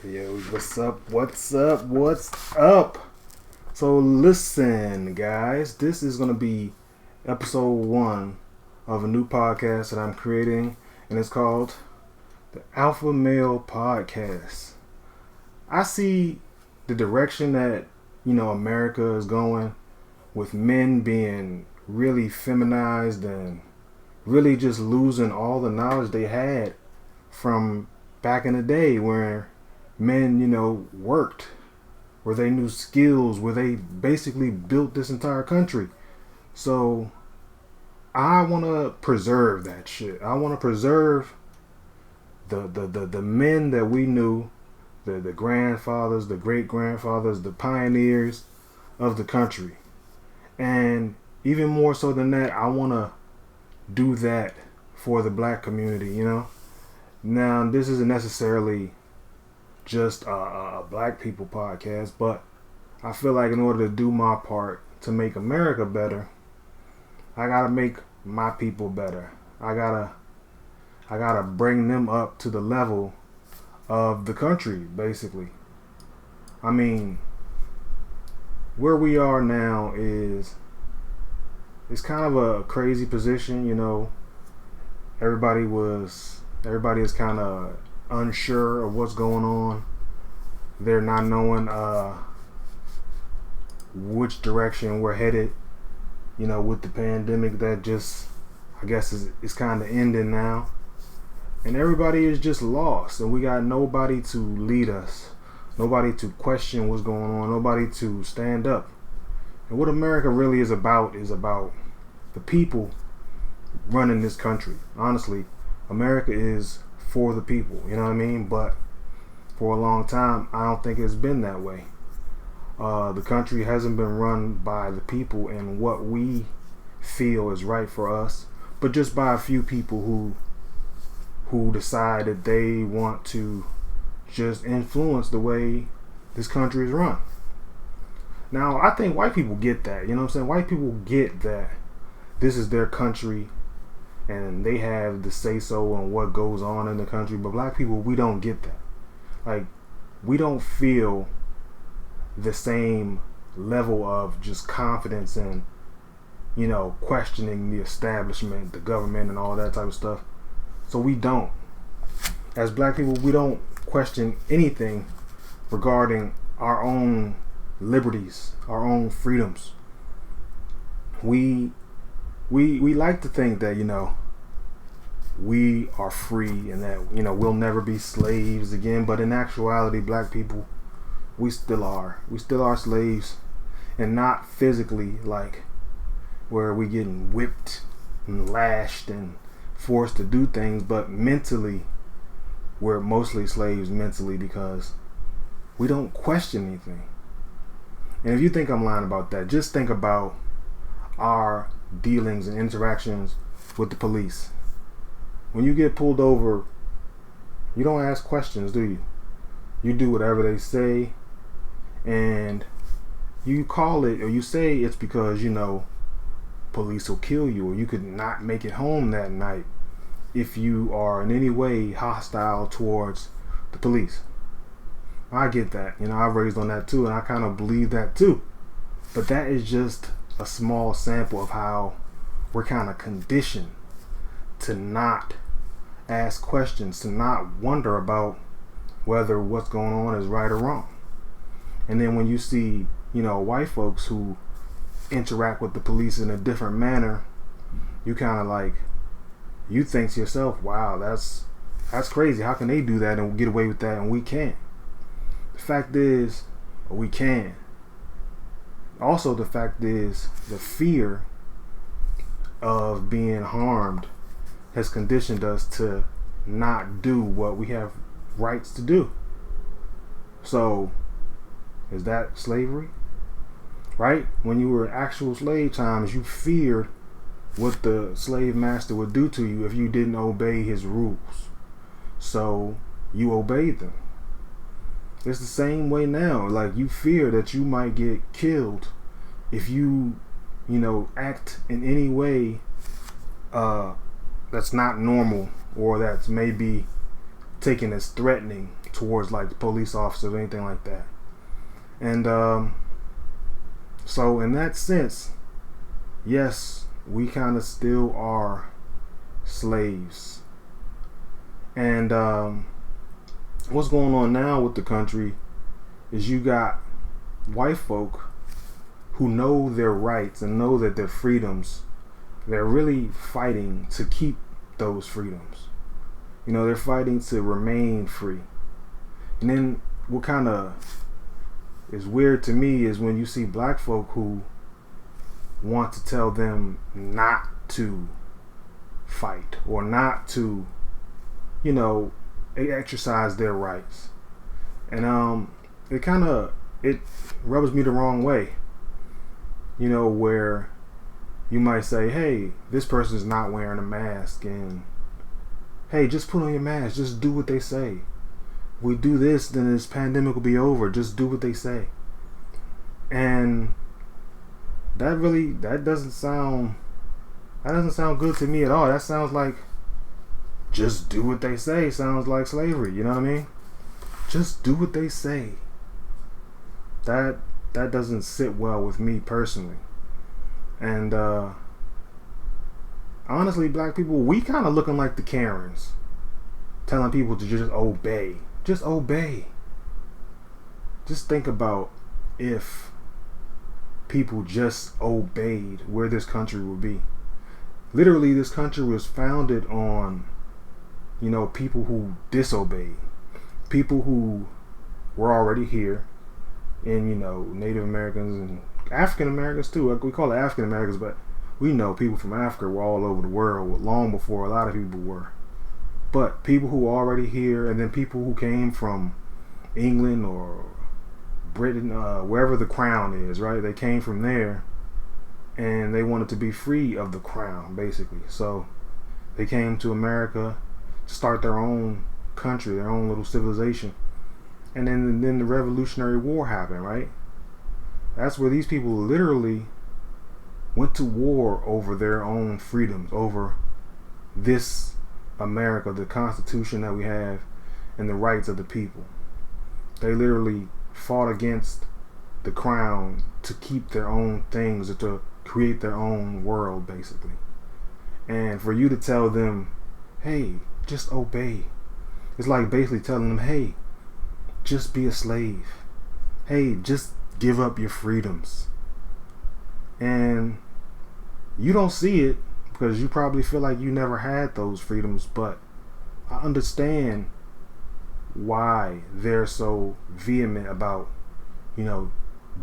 Yo, what's up? What's up? What's up? So listen, guys, this is gonna be episode 1 of a new podcast that I'm creating, and it's called the Alpha Male Podcast. I see the direction that America is going, with men being really feminized and really just losing all the knowledge they had from back in the day, where men, worked, where they knew skills, where they basically built this entire country. So I want to preserve that shit. I want to preserve the men that we knew, the grandfathers, the great grandfathers, the pioneers of the country. And even more so than that, I want to do that for the black community, Now, this isn't necessarily just a black people podcast, but I feel like in order to do my part to make America better, I gotta make my people better. I gotta bring them up to the level of the country, basically. I mean, where we are now is kind of a crazy position, Everybody is kind of unsure of what's going on. They're not knowing which direction we're headed, with the pandemic that just, I guess, is kind of ending now. And everybody is just lost, and we got nobody to lead us, nobody to question what's going on, nobody to stand up. And what America really is about the people running this country. Honestly, America is for the people, you know what I mean? But for a long time, I don't think it's been that way. The country hasn't been run by the people and what we feel is right for us, but just by a few people who decide that they want to just influence the way this country is run. Now, I think white people get that, you know what I'm saying? White people get that this is their country and they have the say-so on what goes on in the country. But black people, we don't get that. Like, we don't feel the same level of just confidence and, questioning the establishment, the government, and all that type of stuff. So we don't. As black people, we don't question anything regarding our own liberties, our own freedoms. We like to think that, we are free and that, we'll never be slaves again. But in actuality, black people, we still are. We still are slaves, and not physically, like where we getting whipped and lashed and forced to do things, but mentally, we're mostly slaves mentally because we don't question anything. And if you think I'm lying about that, just think about our dealings and interactions with the police. When you get pulled over, you don't ask questions, do you? You do whatever they say, and you call it, or you say it's because, police will kill you, or you could not make it home that night if you are in any way hostile towards the police. I get that. I've raised on that too, and I kind of believe that too. But that is just a small sample of how we're kind of conditioned to not ask questions, to not wonder about whether what's going on is right or wrong. And then when you see, white folks who interact with the police in a different manner, you kind of like, you think to yourself, wow, that's crazy. How can they do that and get away with that and we can't? The fact is, we can. Also, the fact is, the fear of being harmed has conditioned us to not do what we have rights to do. So, is that slavery? Right? When you were in actual slave times, you feared what the slave master would do to you if you didn't obey his rules. So, you obeyed them. It's the same way now. Like, you fear that you might get killed if you, act in any way that's not normal, or that's maybe taken as threatening towards like the police officers or anything like that. And so in that sense, yes, we kind of still are slaves. And what's going on now with the country is you got white folk who know their rights and know that their freedoms, they're really fighting to keep those freedoms. You know, they're fighting to remain free. And then what kind of is weird to me is when you see black folk who want to tell them not to fight or not to, you know, exercise their rights. And it rubs me the wrong way. You know, where you might say, hey, this person's not wearing a mask, and hey, just put on your mask, just do what they say. If we do this, then this pandemic will be over. Just do what they say. And that doesn't sound good to me at all. That sounds like just do what they say. Sounds like slavery, you know what I mean? Just do what they say. That doesn't sit well with me personally. And honestly, black people, we kind of looking like the Karens, telling people to just obey. Just obey. Just think about if people just obeyed, where this country would be. Literally, this country was founded on, you know, people who disobeyed. People who were already here. And, you know, Native Americans and African Americans too. We call it African Americans, but we know people from Africa were all over the world long before a lot of people were. But people who are already here, and then people who came from England or Britain, wherever the crown is, right? They came from there, and they wanted to be free of the crown, basically. So they came to America to start their own country, their own little civilization. And then the Revolutionary War happened, right? That's where these people literally went to war over their own freedoms, over this America, the Constitution that we have, and the rights of the people. They literally fought against the crown to keep their own things, or to create their own world, basically. And for you to tell them, hey, just obey, it's like basically telling them, hey, just be a slave. Hey, just give up your freedoms. And you don't see it because you probably feel like you never had those freedoms, but I understand why they're so vehement about, you know,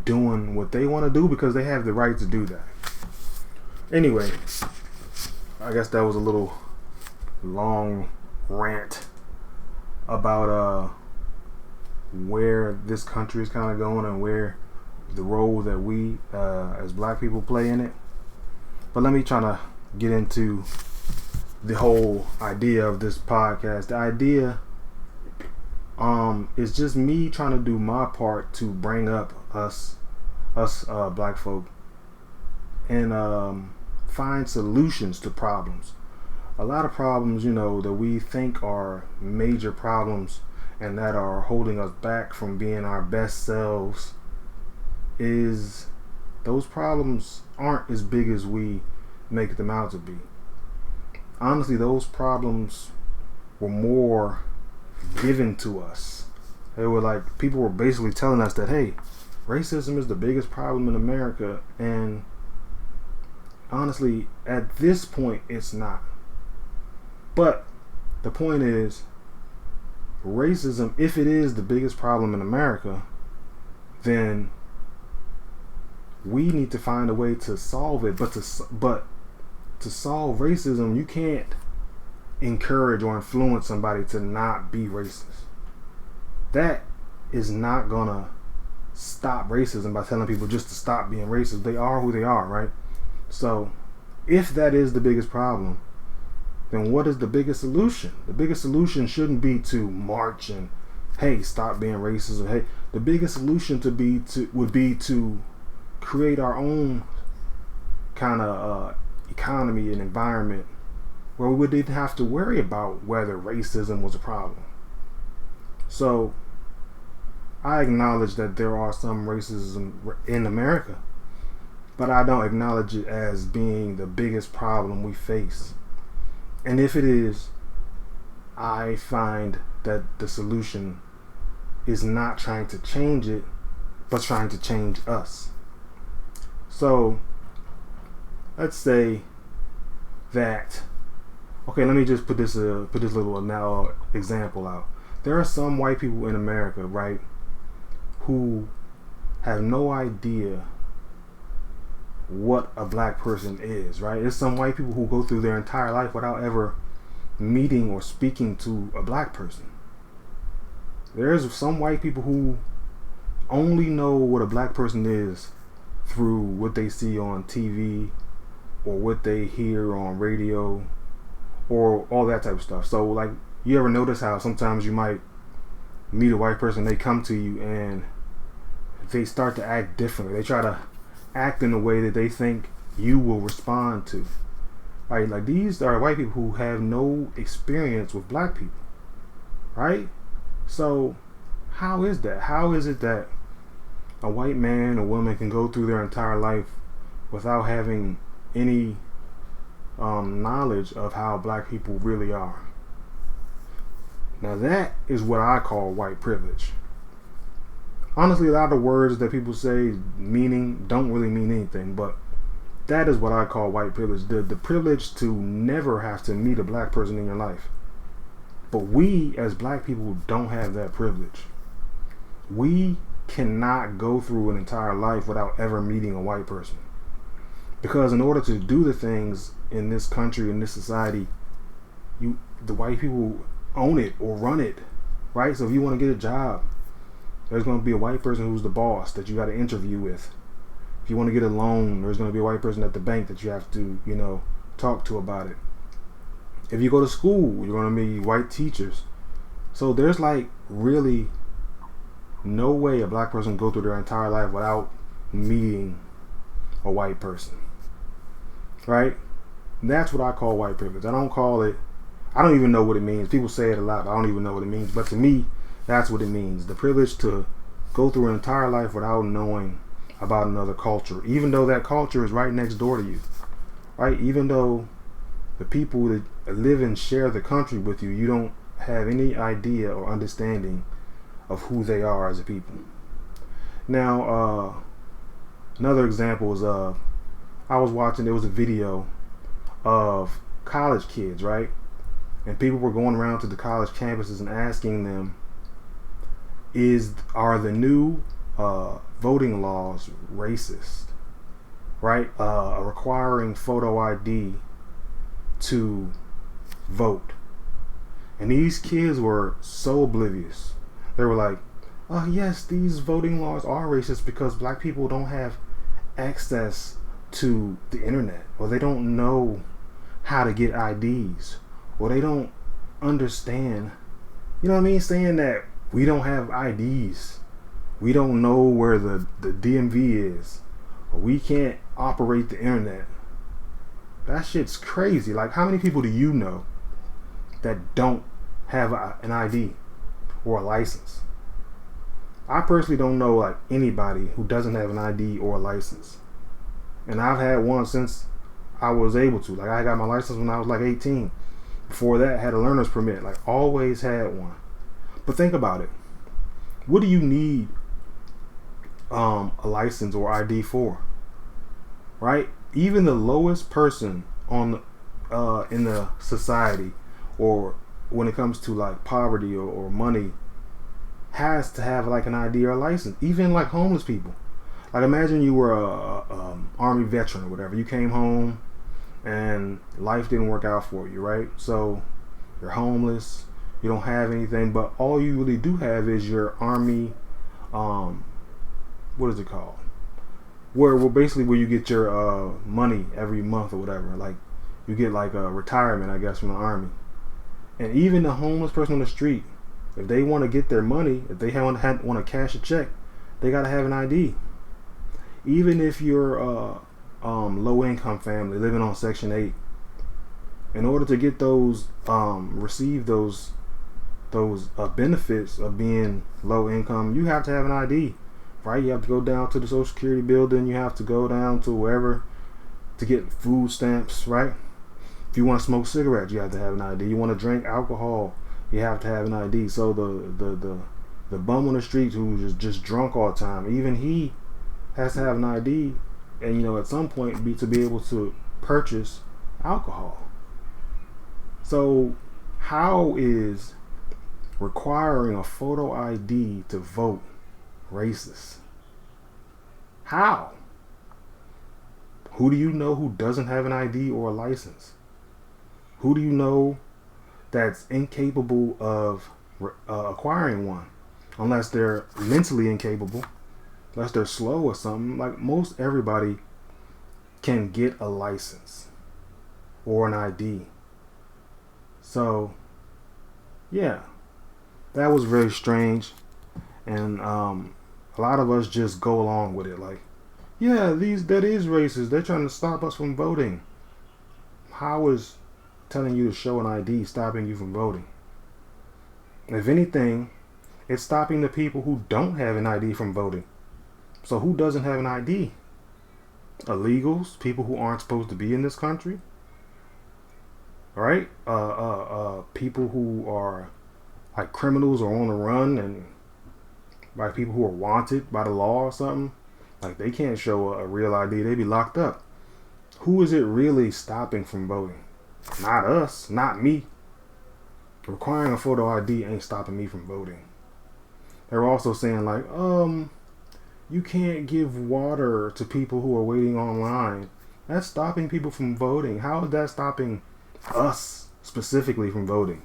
doing what they want to do, because they have the right to do that. Anyway, I guess that was a little long rant about where this country is kind of going and where the role that we as black people play in it. But let me try to get into the whole idea of this podcast. The idea is just me trying to do my part to bring up us black folk and find solutions to problems. A lot of problems, you know, that we think are major problems and that are holding us back from being our best selves, is those problems aren't as big as we make them out to be. Honestly, those problems were more given to us. They were like, people were basically telling us that, hey, racism is the biggest problem in America, and honestly, at this point, it's not. But the point is, racism, if it is the biggest problem in America, then we need to find a way to solve it. But to solve racism, you can't encourage or influence somebody to not be racist. That is not gonna stop racism by telling people just to stop being racist. They are who they are, right? So if that is the biggest problem, then what is the biggest solution? The biggest solution shouldn't be to march and, hey, stop being racist, or hey, the biggest solution would be to create our own kind of economy and environment where we didn't have to worry about whether racism was a problem. So I acknowledge that there are some racism in America, but I don't acknowledge it as being the biggest problem we face. And if it is, I find that the solution is not trying to change it, but trying to change us. So let's say that, okay, let me just put this little now example out. There are some white people in America, right, who have no idea what a black person is, right? There's some white people who go through their entire life without ever meeting or speaking to a black person. There's some white people who only know what a black person is through what they see on TV or what they hear on radio or all that type of stuff. So like, you ever notice how sometimes you might meet a white person, they come to you and they start to act differently. They try to act in a way that they think you will respond to. Right? Like, these are white people who have no experience with black people. Right? So how is that? How is it that a white man or woman can go through their entire life without having any knowledge of how black people really are? Now that is what I call white privilege. Honestly, a lot of words that people say meaning don't really mean anything, but that is what I call white privilege. The privilege to never have to meet a black person in your life. But we as black people don't have that privilege. We cannot go through an entire life without ever meeting a white person. Because in order to do the things in this country, in this society, the white people own it or run it, right? So if you want to get a job, there's going to be a white person who's the boss that you got to interview with. If you want to get a loan, there's going to be a white person at the bank that you have to, talk to about it. If you go to school, you're going to meet white teachers. So there's like really no way a black person can go through their entire life without meeting a white person, right? And that's what I call white privilege. I don't even know what it means. People say it a lot, but I don't even know what it means. But to me, that's what it means. The privilege to go through an entire life without knowing about another culture, even though that culture is right next door to you, right? Even though the people that live and share the country with you, you don't have any idea or understanding of who they are as a people. Now, another example is I was watching, there was a video of college kids, right? And people were going around to the college campuses and asking them, are the new voting laws racist, right? Requiring photo ID to vote. And these kids were so oblivious. They were like, oh yes, these voting laws are racist because black people don't have access to the internet, or they don't know how to get IDs, or they don't understand, saying that we don't have IDs, we don't know where the DMV is, or we can't operate the internet. That shit's crazy. Like, how many people do you know that don't have an ID or a license? I personally don't know like anybody who doesn't have an ID or a license. And I've had one since I was able to. Like, I got my license when I was like 18. Before that, I had a learner's permit. Like, always had one. But think about it. What do you need a license or ID for? Right? Even the lowest person in the society, or when it comes to like poverty or money, has to have like an ID or a license. Even like homeless people. Like, imagine you were a army veteran or whatever. You came home and life didn't work out for you, right? So you're homeless, you don't have anything, but all you really do have is your army, what is it called? Where basically where you get your money every month or whatever. Like, you get like a retirement, I guess, from the army. And even the homeless person on the street, if they want to get their money, if they want to cash a check, they got to have an ID. Even if you're a low income family living on Section 8, in order to get those, receive those those benefits of being low income, you have to have an ID, right? You have to go down to the Social Security building. You have to go down to wherever to get food stamps, right? If you want to smoke cigarettes, you have to have an ID. You want to drink alcohol, you have to have an ID. So the bum on the street who's just drunk all the time, even he has to have an ID, and at some point to be able to purchase alcohol. So how is requiring a photo ID to vote racist? How? Who do you know who doesn't have an ID or a license? Who do you know that's incapable of acquiring one? Unless they're mentally incapable, unless they're slow or something. Like, most everybody can get a license or an ID. So, yeah, that was very strange. And a lot of us just go along with it. Like, yeah, that is racist. They're trying to stop us from voting. How is telling you to show an ID stopping you from voting? If anything, it's stopping the people who don't have an ID from voting. So who doesn't have an ID? Illegals, people who aren't supposed to be in this country, right? People who are like criminals or on the run, and like people who are wanted by the law or something. Like, they can't show a real ID. They be locked up. Who is it really stopping from voting? Not us, not me. Requiring a photo ID ain't stopping me from voting. They're also saying, like, you can't give water to people who are waiting online. That's stopping people from voting. How is that stopping us specifically from voting?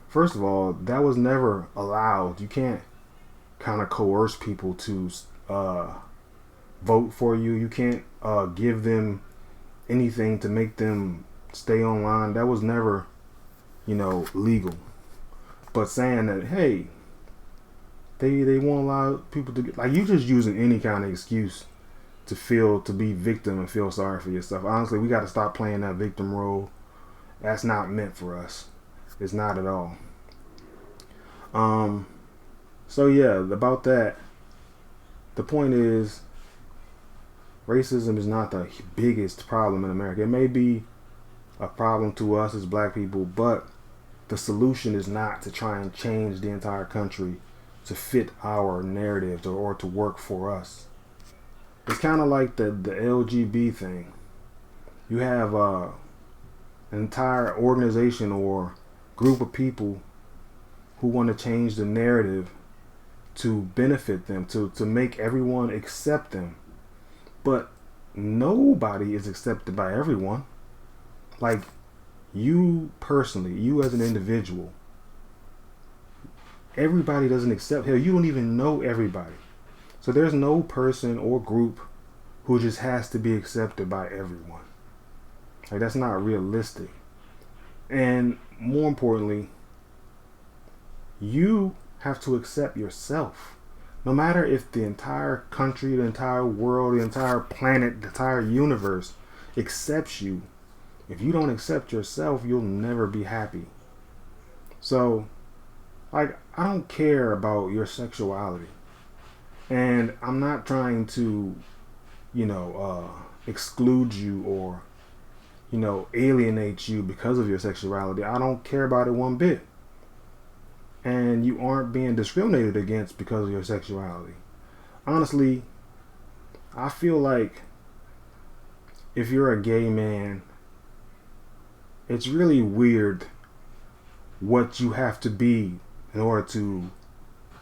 First of all, that was never allowed. You can't kind of coerce people to vote for you. You can't give them anything to make them stay online. That was never, legal. But saying that, hey, they won't allow people to get, like, you just using any kind of excuse to be victim and feel sorry for yourself. Honestly, we got to stop playing that victim role. That's not meant for us. It's not at all. So yeah, about that, the point is, racism is not the biggest problem in America. It may be a problem to us as black people, but the solution is not to try and change the entire country to fit our narratives or to work for us. It's kind of like the LGB thing. You have an entire organization or group of people who want to change the narrative to benefit them, to make everyone accept them. But nobody is accepted by everyone. Like, you personally, you as an individual, everybody doesn't accept. Hell, you don't even know everybody. So there's no person or group who just has to be accepted by everyone. Like, that's not realistic. And more importantly, you have to accept yourself. No matter if the entire country, the entire world, the entire planet, the entire universe accepts you, if you don't accept yourself, you'll never be happy. So, like, I don't care about your sexuality. And I'm not trying to, exclude you or, alienate you because of your sexuality. I don't care about it one bit. And you aren't being discriminated against because of your sexuality. Honestly, I feel like if you're a gay man, it's really weird what you have to be in order to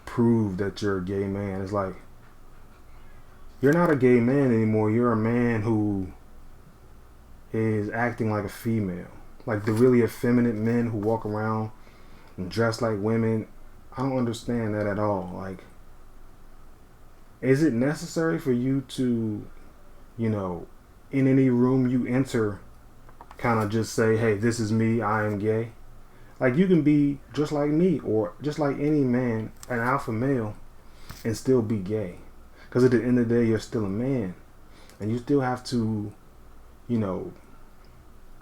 prove that you're a gay man. It's like, you're not a gay man anymore. You're a man who is acting like a female. Like the really effeminate men who walk around and dress like women. I don't understand that at all. Like, is it necessary for you to, in any room you enter, kind of just say, hey, this is me, I am gay? Like, you can be just like me or just like any man, an alpha male, and still be gay. Because at the end of the day, you're still a man. And you still have to,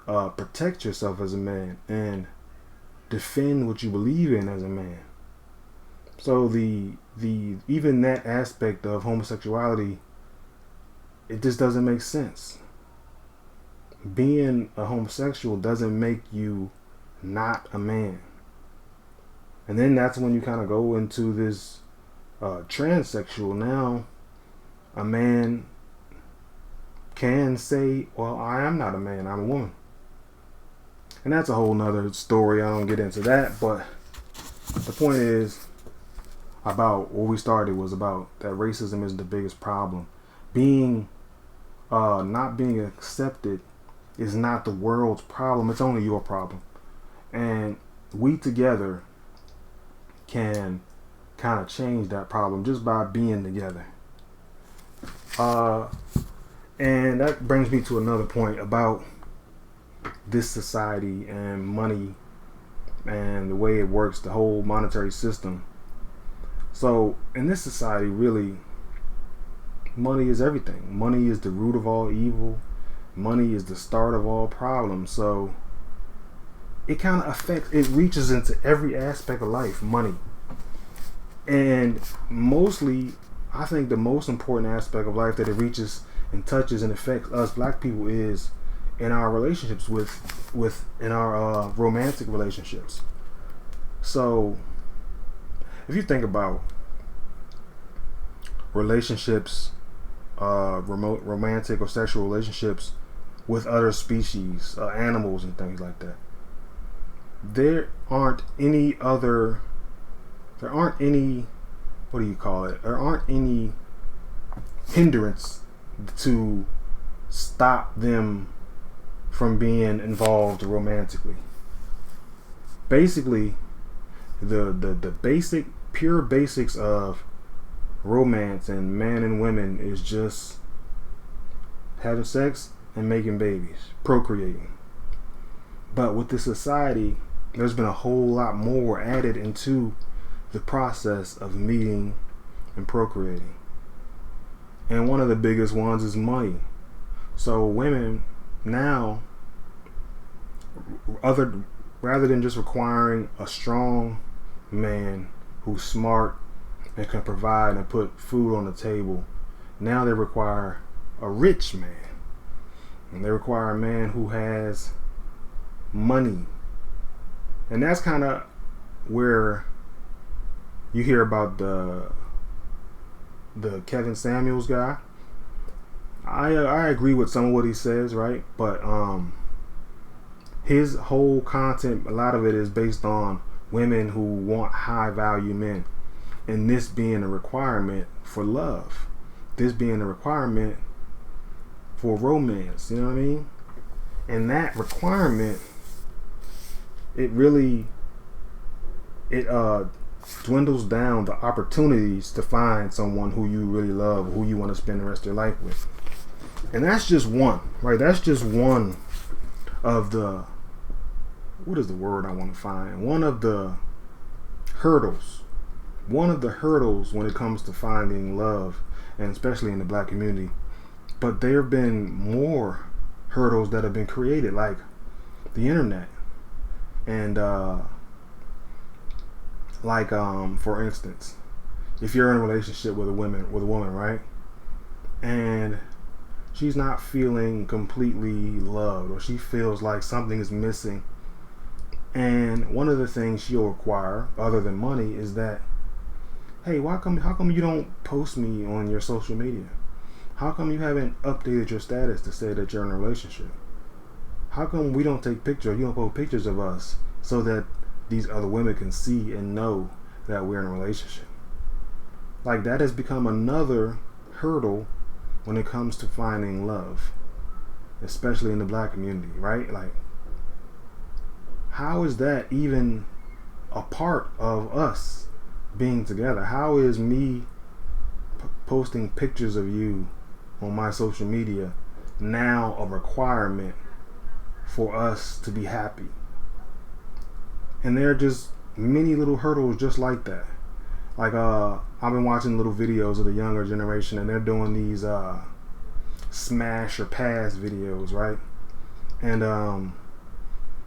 protect yourself as a man. And defend what you believe in as a man. So the even that aspect of homosexuality, it just doesn't make sense. Being a homosexual doesn't make you not a man. And then that's when you kind of go into this transsexual. Now a man can say, well, I am not a man, I'm a woman. And that's a whole nother story. I don't get into that, but the point is about where we started was about that racism is the biggest problem. Being not being accepted is not the world's problem, it's only your problem. And we together can kind of change that problem just by being together. And that brings me to another point about this society and money and the way it works, the whole monetary system. So in this society, really, money is everything. Money is the root of all evil. Money is the start of all problems. So it kind of affects, it reaches into every aspect of life, money. And mostly, I think the most important aspect of life that it reaches and touches and affects us black people is in our relationships in our romantic relationships. So if you think about relationships, romantic or sexual relationships with other species, animals and things like that, there aren't any, what do you call it? There aren't any hindrance to stop them from being involved romantically. Basically, the basic, pure basics of romance and man and women is just having sex and making babies, procreating. But with this society, there's been a whole lot more added into the process of meeting and procreating. And one of the biggest ones is money. So women now, rather than just requiring a strong man who's smart and can provide and put food on the table, now they require a rich man. And they require a man who has money. And that's kind of where you hear about the Kevin Samuels guy. I agree with some of what he says, right? But his whole content, a lot of it is based on women who want high value men, and this being a requirement for love, this being a requirement for romance, you know what I mean? And that requirement, it dwindles down the opportunities to find someone who you really love, who you want to spend the rest of your life with. And that's just one, right? That's just one of the, what is the word I want to find? One of the hurdles. One of the hurdles when it comes to finding love, and especially in the black community. But there have been more hurdles that have been created, like the internet. And for instance, if you're in a relationship with a woman, right? And she's not feeling completely loved, or she feels like something is missing. And one of the things she'll require, other than money, is that, hey, how come you don't post me on your social media? How come you haven't updated your status to say that you're in a relationship? How come we don't take pictures, you don't post pictures of us so that these other women can see and know that we're in a relationship? Like, that has become another hurdle when it comes to finding love, especially in the black community, right? Like, how is that even a part of us being together? How is me posting pictures of you on my social media now a requirement for us to be happy? And there are just many little hurdles just like that. Like, I've been watching little videos of the younger generation, and they're doing these smash or pass videos, right? And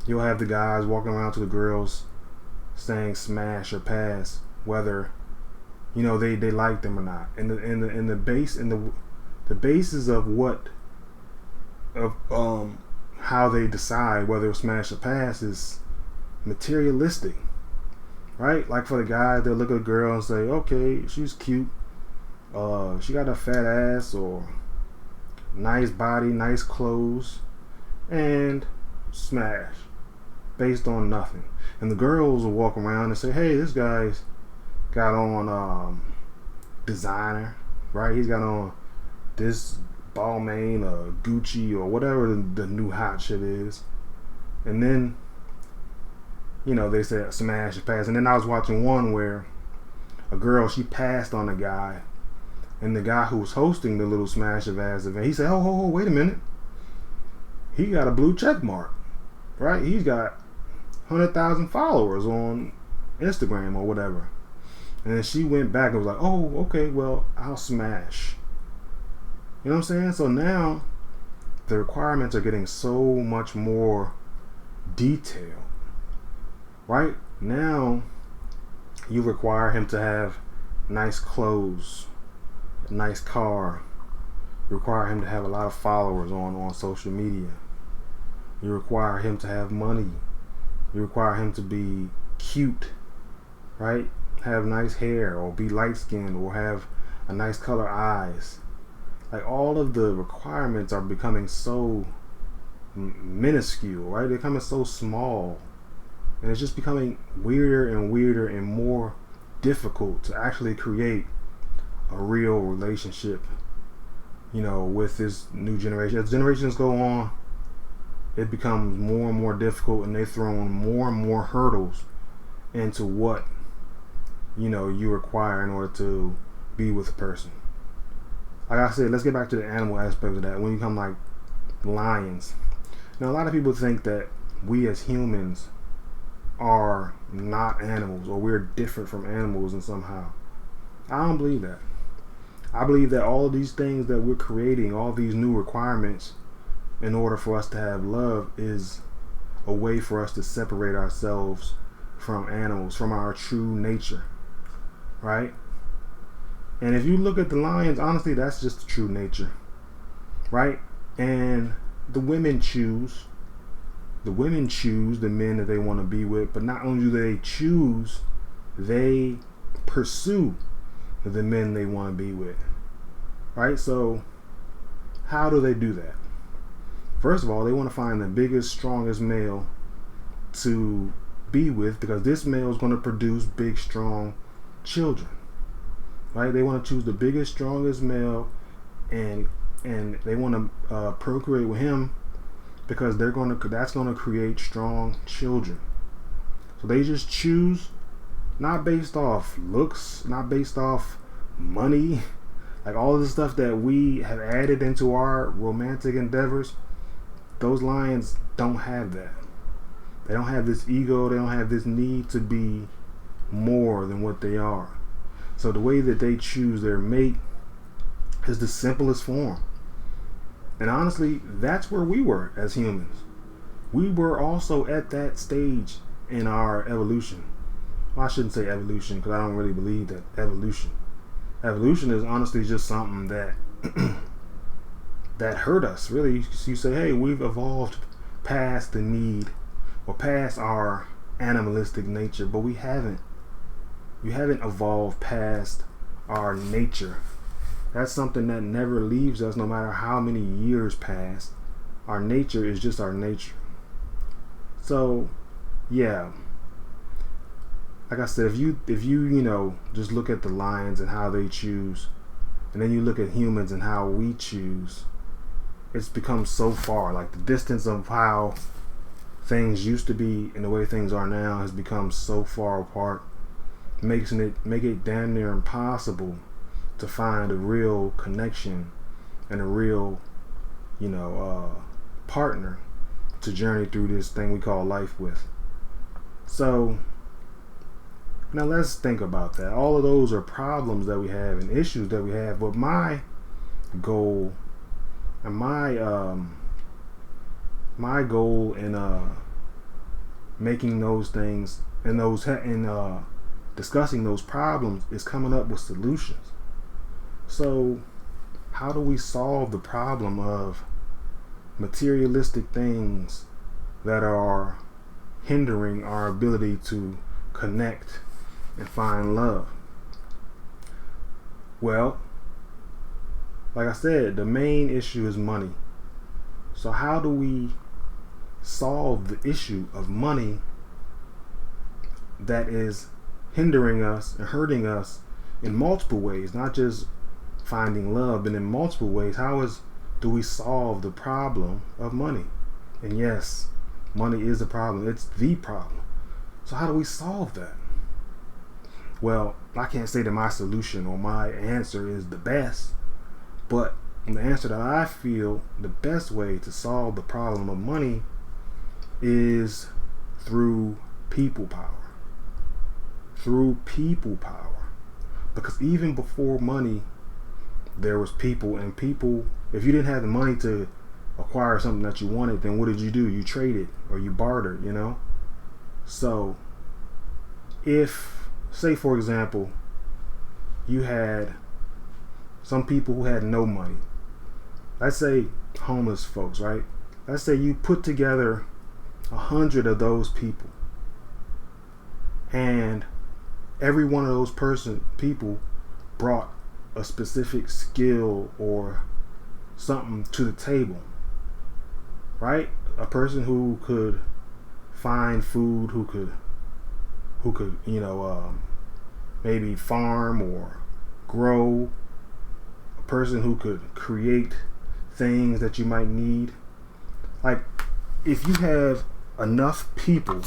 you'll have the guys walking around to the girls saying smash or pass, whether they like them or not. And the basis of how they decide whether it's smash or pass is materialistic, right? Like for the guys, they'll look at a girl and say, okay, she's cute, she got a fat ass or nice body, nice clothes, and smash based on nothing. And the girls will walk around and say, hey, this guy's got on designer, right? He's got on this Balmain or Gucci or whatever the new hot shit is. And then they said smash and pass. And then I was watching one where a girl, she passed on a guy, and the guy who was hosting the little smash of ass event, he said, oh, wait a minute, he got a blue check mark, right? He's got 100,000 followers on Instagram or whatever. And then she went back and was like, oh, okay, well, I'll smash. You know what I'm saying? So now the requirements are getting so much more detailed, right? Now you require him to have nice clothes, a nice car. You require him to have a lot of followers on social media. You require him to have money. You require him to be cute, right? Have nice hair, or be light skinned, or have a nice color eyes. Like, all of the requirements are becoming so minuscule, right? They're becoming so small, and it's just becoming weirder and weirder and more difficult to actually create a real relationship, with this new generation. As generations go on, it becomes more and more difficult, and they throw in more and more hurdles into what you require in order to be with a person. Like I said, let's get back to the animal aspect of that. When you come like lions, now a lot of people think that we as humans are not animals, or we're different from animals, and somehow I don't believe that. I believe that all of these things that we're creating, all these new requirements in order for us to have love, is a way for us to separate ourselves from animals, from our true nature, right? And if you look at the lions, honestly, that's just the true nature, right? And the women choose the men that they want to be with, but not only do they choose, they pursue the men they want to be with, right? So how do they do that? First of all, they want to find the biggest, strongest male to be with, because this male is going to produce big, strong children, right? They want to choose the biggest, strongest male, and they want to procreate with him, because that's going to create strong children. So they just choose, not based off looks, not based off money, like all of the stuff that we have added into our romantic endeavors. Those lions don't have that. They don't have this ego. They don't have this need to be more than what they are. So the way that they choose their mate is the simplest form. And honestly, that's where we were as humans. We were also at that stage in our evolution. Well, I shouldn't say evolution, because I don't really believe that evolution. Evolution is honestly just something that that hurt us. Really, you say, hey, we've evolved past the need, or past our animalistic nature, but we haven't. You haven't evolved past our nature. That's something that never leaves us, no matter how many years pass. Our nature is just our nature. So, yeah. Like I said, if you just look at the lions and how they choose, and then you look at humans and how we choose, it's become so far. Like, the distance of how things used to be and the way things are now has become so far apart, make it damn near impossible to find a real connection and a real partner to journey through this thing we call life with. So now let's think about that. All of those are problems that we have and issues that we have, but my goal and my goal in making those things and discussing those problems is coming up with solutions. So how do we solve the problem of materialistic things that are hindering our ability to connect and find love? Well, like I said, the main issue is money. So how do we solve the issue of money that is hindering us and hurting us in multiple ways, not just finding love, but in multiple ways? Do we solve the problem of money? And yes, money is a problem. It's the problem. So how do we solve that? Well, I can't say that my solution or my answer is the best, but the answer that I feel the best way to solve the problem of money is through people power. Through people power. Because even before money, there was people, and people, if you didn't have the money to acquire something that you wanted, then what did you do? You traded or you bartered, you know? So if, say for example, you had some people who had no money, let's say homeless folks, right? Let's say you put together 100 of those people, and every one of those people brought a specific skill or something to the table, right? A person who could find food, who could maybe farm or grow, a person who could create things that you might need. Like, if you have enough people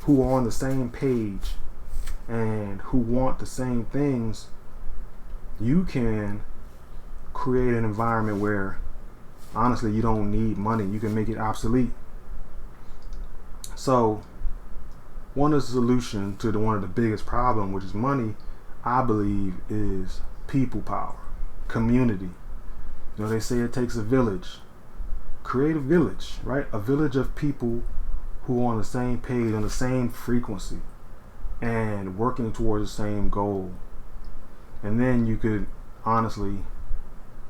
who are on the same page and who want the same things, you can create an environment where honestly you don't need money. You can make it obsolete. So one of the solutions to one of the biggest problems, which is money, I believe, is people power, community. You know, they say it takes a village. Create a village, right? A village of people who are on the same page, on the same frequency, and working towards the same goal. And then you could honestly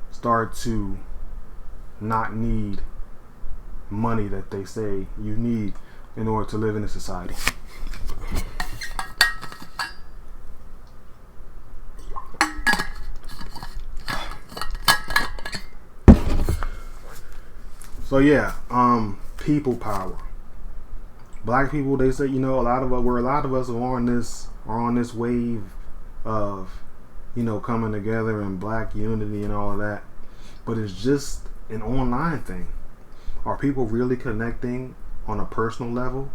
start to not need money that they say you need in order to live in a society. So yeah, people power. Black people, they say, a lot of us are on this wave of, coming together and black unity and all of that. But it's just an online thing. Are people really connecting on a personal level?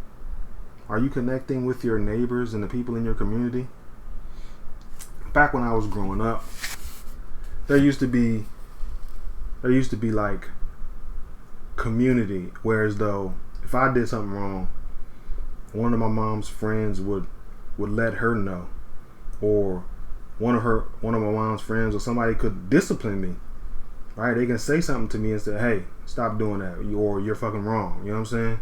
Are you connecting with your neighbors and the people in your community? Back when I was growing up, there used to be like community, whereas though if I did something wrong, one of my mom's friends would let her know, or one of my mom's friends or somebody could discipline me, right? They can say something to me and say, hey, stop doing that, or you're fucking wrong. You know what I'm saying?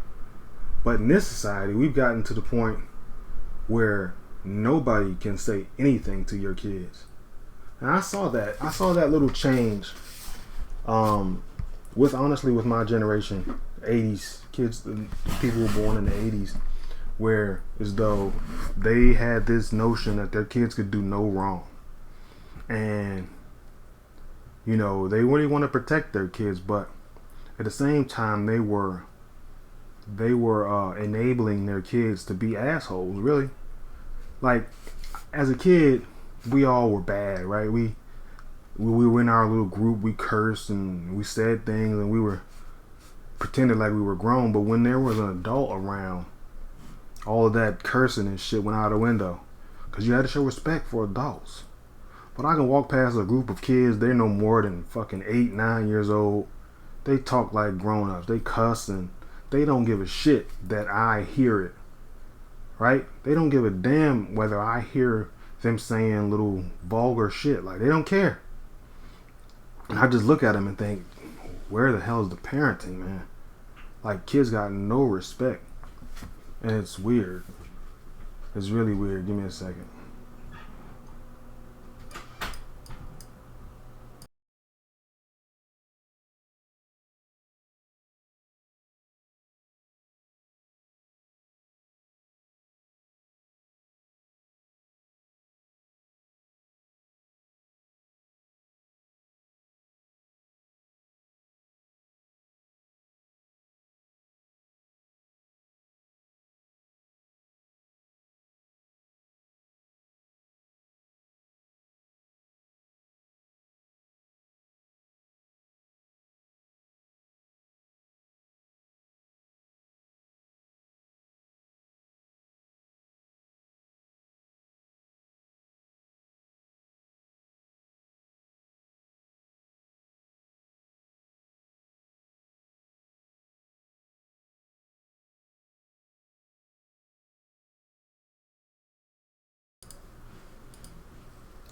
But in this society, we've gotten to the point where nobody can say anything to your kids. And I saw that little change with my generation, 80s kids, the people who were born in the 80s, where as though they had this notion that their kids could do no wrong. And they really want to protect their kids, but at the same time they were enabling their kids to be assholes, really. Like, as a kid, we all were bad, right? We were in our little group, we cursed and we said things and we were pretended like we were grown, but when there was an adult around, all of that cursing and shit went out the window, because you had to show respect for adults. But I can walk past a group of kids, they're no more than fucking 8, 9 years old. They talk like grown-ups. They cuss and they don't give a shit that I hear it, right? They don't give a damn whether I hear them saying little vulgar shit. Like, they don't care. And I just look at them and think, where the hell is the parenting, man? Like, kids got no respect. And it's weird. It's really weird. Give me a second.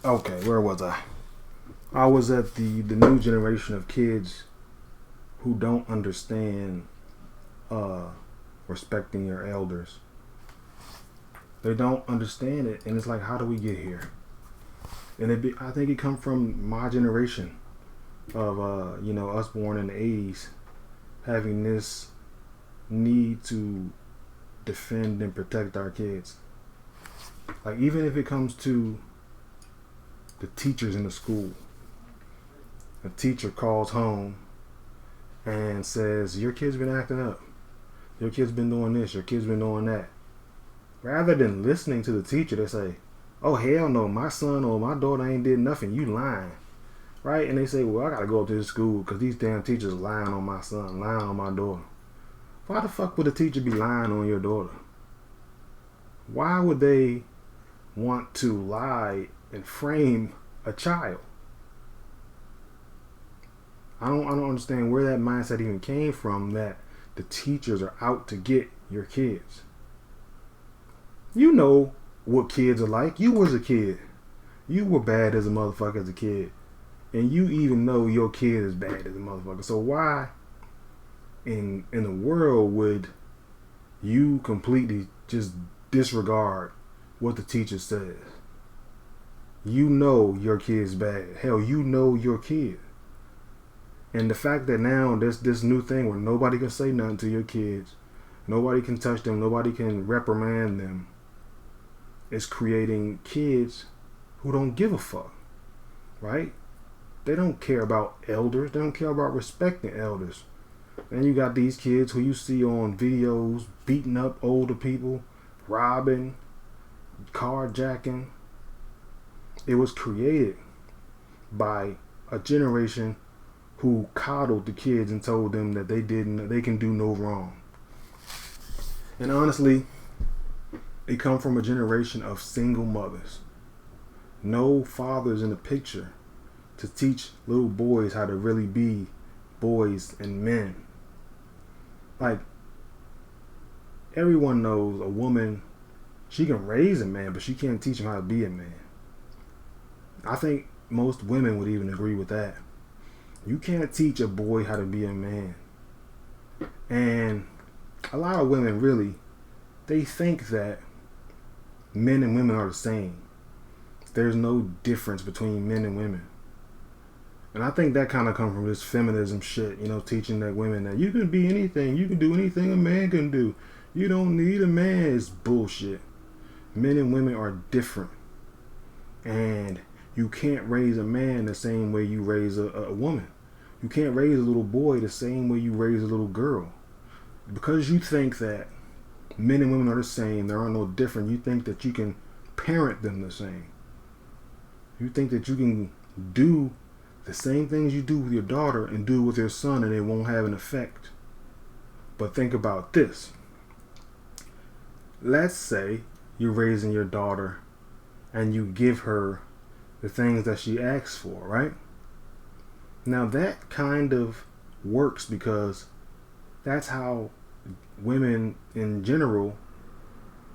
Okay, where was I? I was at the new generation of kids who don't understand uh, respecting your elders. They don't understand it, and it's like, how do we get here? And I think it come from my generation of us born in the '80s, having this need to defend and protect our kids. Like, even if it comes to the teachers in the school, a teacher calls home and says, your kid's been acting up, your kid's been doing this, your kid's been doing that. Rather than listening to the teacher, they say, oh hell no, my son or my daughter ain't did nothing, you lying, right? And they say, well, I gotta go up to this school because these damn teachers lying on my son, lying on my daughter. Why the fuck would a teacher be lying on your daughter? Why would they want to lie and frame a child? I don't understand where that mindset even came from, that the teachers are out to get your kids. You know what kids are like. You was a kid. You were bad as a motherfucker as a kid. And you even know your kid is bad as a motherfucker. So why in the world would you completely just disregard what the teacher says? You know your kid's bad. Hell, you know your kid. And the fact that now there's this new thing where nobody can say nothing to your kids, nobody can touch them, nobody can reprimand them, is creating kids who don't give a fuck, right? They don't care about elders. They don't care about respecting elders. And you got these kids who you see on videos beating up older people, robbing, carjacking. It was created by a generation who coddled the kids and told them that they can do no wrong. And honestly, it come from a generation of single mothers. No fathers in the picture to teach little boys how to really be boys and men. Like, everyone knows a woman, she can raise a man, but she can't teach him how to be a man. I think most women would even agree with that. You can't teach a boy how to be a man. And a lot of women really, they think that men and women are the same. There's no difference between men and women. And I think that kind of comes from this feminism shit, teaching that women that you can be anything, you can do anything a man can do. You don't need a man. It's bullshit. Men and women are different. And you can't raise a man the same way you raise a woman. You can't raise a little boy the same way you raise a little girl. Because you think that men and women are the same, there are no different, you think that you can parent them the same. You think that you can do the same things you do with your daughter and do with your son and it won't have an effect. But think about this. Let's say you're raising your daughter and you give her the things that she asks for, right? Now that kind of works because that's how women in general,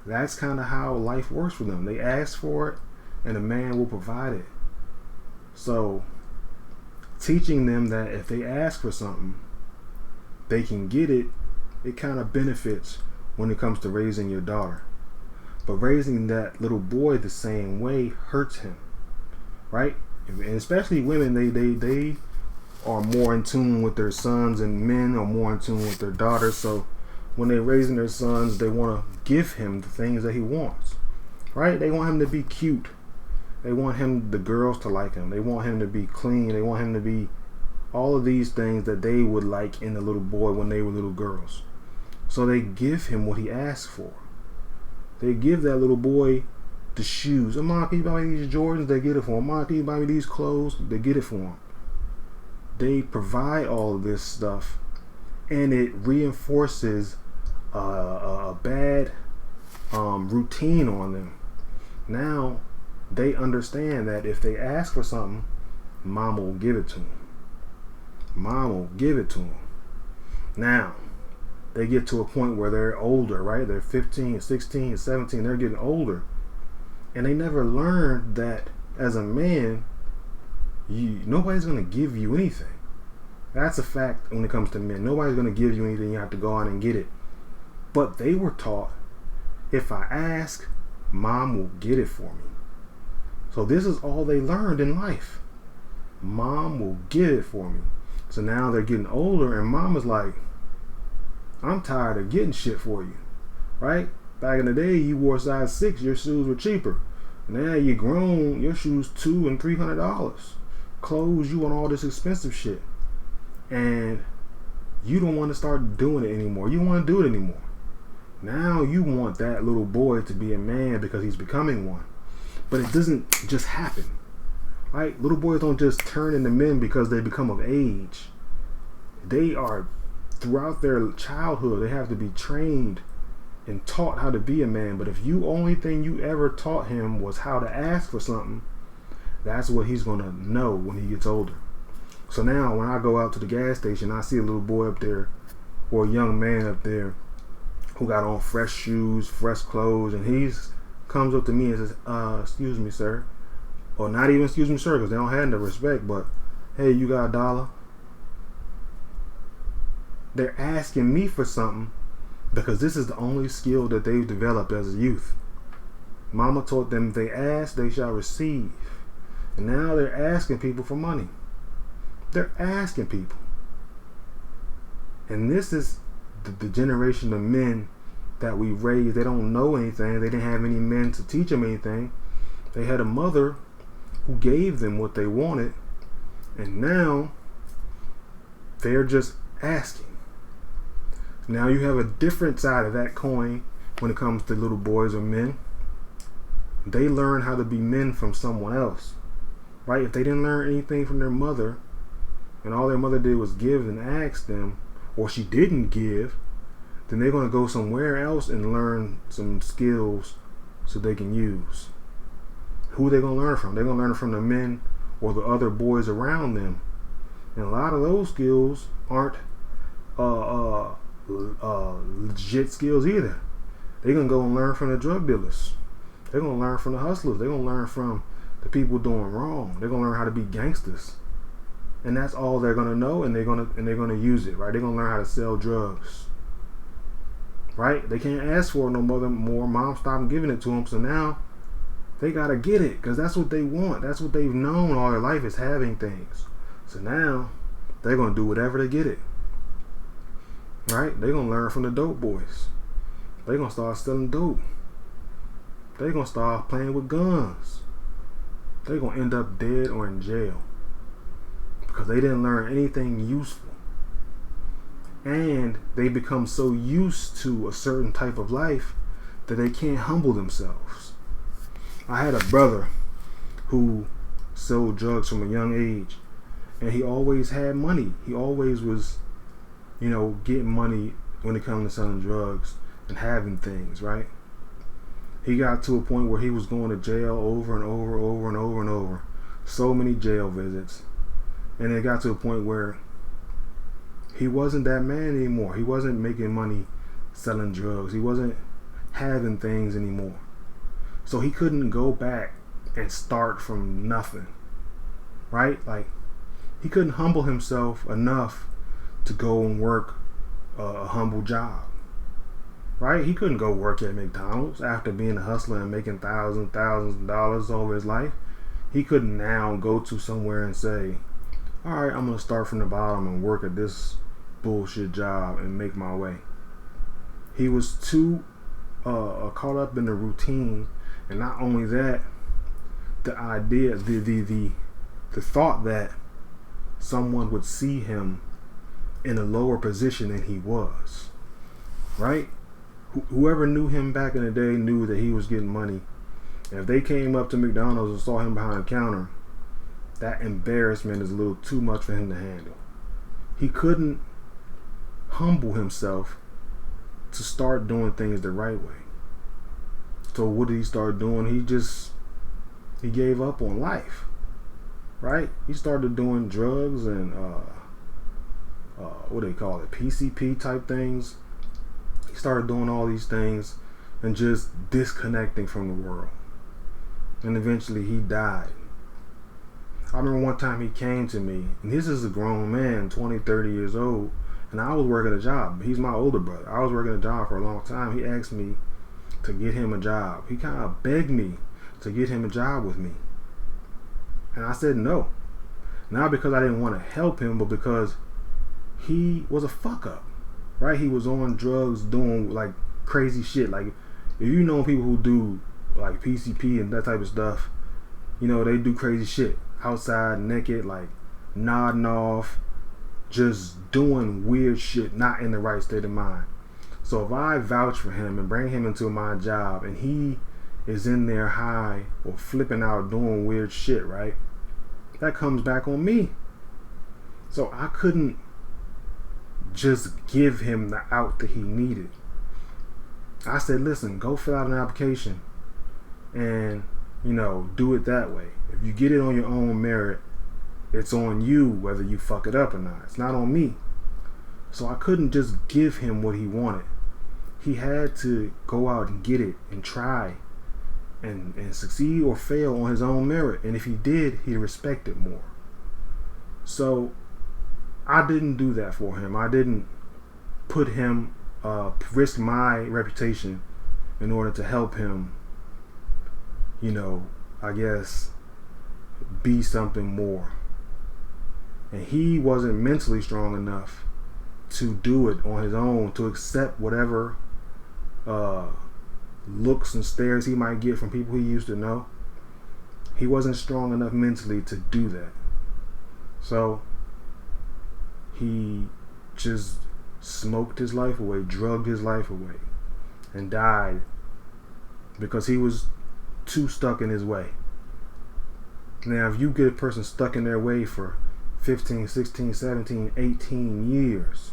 that's kind of how life works for them. They ask for it and a man will provide it. So teaching them that if they ask for something, they can get it, it kind of benefits when it comes to raising your daughter. But raising that little boy the same way hurts him, right? And especially women, they are more in tune with their sons, and men are more in tune with their daughters. So when they're raising their sons, they want to give him the things that he wants, right? They want him to be cute. They want the girls to like him. They want him to be clean. They want him to be all of these things that they would like in a little boy when they were little girls. So they give him what he asks for. They give that little boy the shoes. Oh, Mom, can you buy me these Jordans? They get it for him. Mom, can you buy me these clothes? They get it for him. They provide all of this stuff, and it reinforces a bad routine on them. Now they understand that if they ask for something, Mama will give it to them. Mom will give it to them. Now they get to a point where they're older, right? They're 15, 16, 17. They're getting older, and they never learned that as a man, nobody's going to give you anything. That's a fact when it comes to men. Nobody's going to give you anything. You have to go out and get it. But they were taught, if I ask, Mom will get it for me. So this is all they learned in life. Mom will get it for me. So now they're getting older, and Mom is like, I'm tired of getting shit for you, right? Back in the day, you wore size 6, your shoes were cheaper. Now you're grown, your shoes $200 and $300. Clothes, you want all this expensive shit. And you don't want to start doing it anymore. You don't want to do it anymore. Now you want that little boy to be a man because he's becoming one. But it doesn't just happen, right? Little boys don't just turn into men because they become of age. They are, throughout their childhood, they have to be trained and taught how to be a man. But if you only thing you ever taught him was how to ask for something, that's what he's going to know when he gets older. So now when I go out to the gas station, I see a little boy up there or a young man up there who got on fresh shoes, fresh clothes, and he comes up to me and says, excuse me, sir. Or not even excuse me, sir, because they don't have no respect, but, hey, you got $1? They're asking me for something because this is the only skill that they've developed as a youth. Mama taught them, if they ask, they shall receive. And now they're asking people for money. They're asking people. And this is the generation of men that we raised. They don't know anything. They didn't have any men to teach them anything. They had a mother who gave them what they wanted. And now they're just asking. Now you have a different side of that coin when it comes to little boys or men. They learn how to be men from someone else, right? If they didn't learn anything from their mother, and all their mother did was give and ask them, or she didn't give, then they're going to go somewhere else and learn some skills so they can use. Who are they going to learn from? They're going to learn from the men or the other boys around them. And a lot of those skills aren't legit skills either. They're going to go and learn from the drug dealers. They're going to learn from the hustlers. They're going to learn from the people doing wrong. They're going to learn how to be gangsters. And that's all they're gonna know, and they're gonna use it, right? They're gonna learn how to sell drugs, right? They can't ask for it no more. Mom stopped giving it to them, so now they gotta get it because that's what they want. That's what they've known all their life, is having things. So now they're gonna do whatever to get it, right? They're gonna learn from the dope boys. They're gonna start selling dope. They're gonna start playing with guns. They're gonna end up dead or in jail. Because they didn't learn anything useful. And they become so used to a certain type of life that they can't humble themselves. I had a brother who sold drugs from a young age. And he always had money. He always was, getting money when it comes to selling drugs and having things, right? He got to a point where he was going to jail over and over. So many jail visits. And it got to a point where he wasn't that man anymore. He wasn't making money selling drugs. He wasn't having things anymore. So he couldn't go back and start from nothing. Right? Like, he couldn't humble himself enough to go and work a humble job. right? He couldn't go work at McDonald's after being a hustler and making thousands of dollars over his life. He couldn't now go to somewhere and say, all right, I'm going to start from the bottom and work at this bullshit job and make my way. He was too caught up in the routine, and not only that, the idea, the thought that someone would see him in a lower position than he was, right? Whoever knew him back in the day knew that he was getting money. And if they came up to McDonald's and saw him behind the counter, that embarrassment is a little too much for him to handle. He couldn't humble himself to start doing things the right way. So what did he start doing? He gave up on life, right? He started doing drugs and what do they call it, PCP type things. He started doing all these things and just disconnecting from the world. And eventually he died. I remember one time he came to me, and this is a grown man, 20, 30 years old, and I was working a job. He's my older brother. I was working a job for a long time. He asked me to get him a job. He kind of begged me to get him a job with me. And I said no. Not because I didn't want to help him, but because he was a fuck up, right? He was on drugs, doing like crazy shit. Like, if you know people who do like PCP and that type of stuff, you know, they do crazy shit outside naked, like nodding off, just doing weird shit, not in the right state of mind. So if I vouch for him and bring him into my job and he is in there high or flipping out doing weird shit, right, that comes back on me. So I couldn't just give him the out that he needed. I said, listen, go fill out an application and, you know, do it that way. If you get it on your own merit, it's on you whether you fuck it up or not. It's not on me. So I couldn't just give him what he wanted. He had to go out and get it and try and succeed or fail on his own merit. And if he did, he'd respect it more. So I didn't do that for him. I didn't put him, risk my reputation in order to help him, you know, I guess, be something more. And he wasn't mentally strong enough to do it on his own, to accept whatever looks and stares he might get from people he used to know. He wasn't strong enough mentally to do that. So he just smoked his life away, drugged his life away, and died because he was too stuck in his way. Now, if you get a person stuck in their way for 15, 16, 17, 18 years,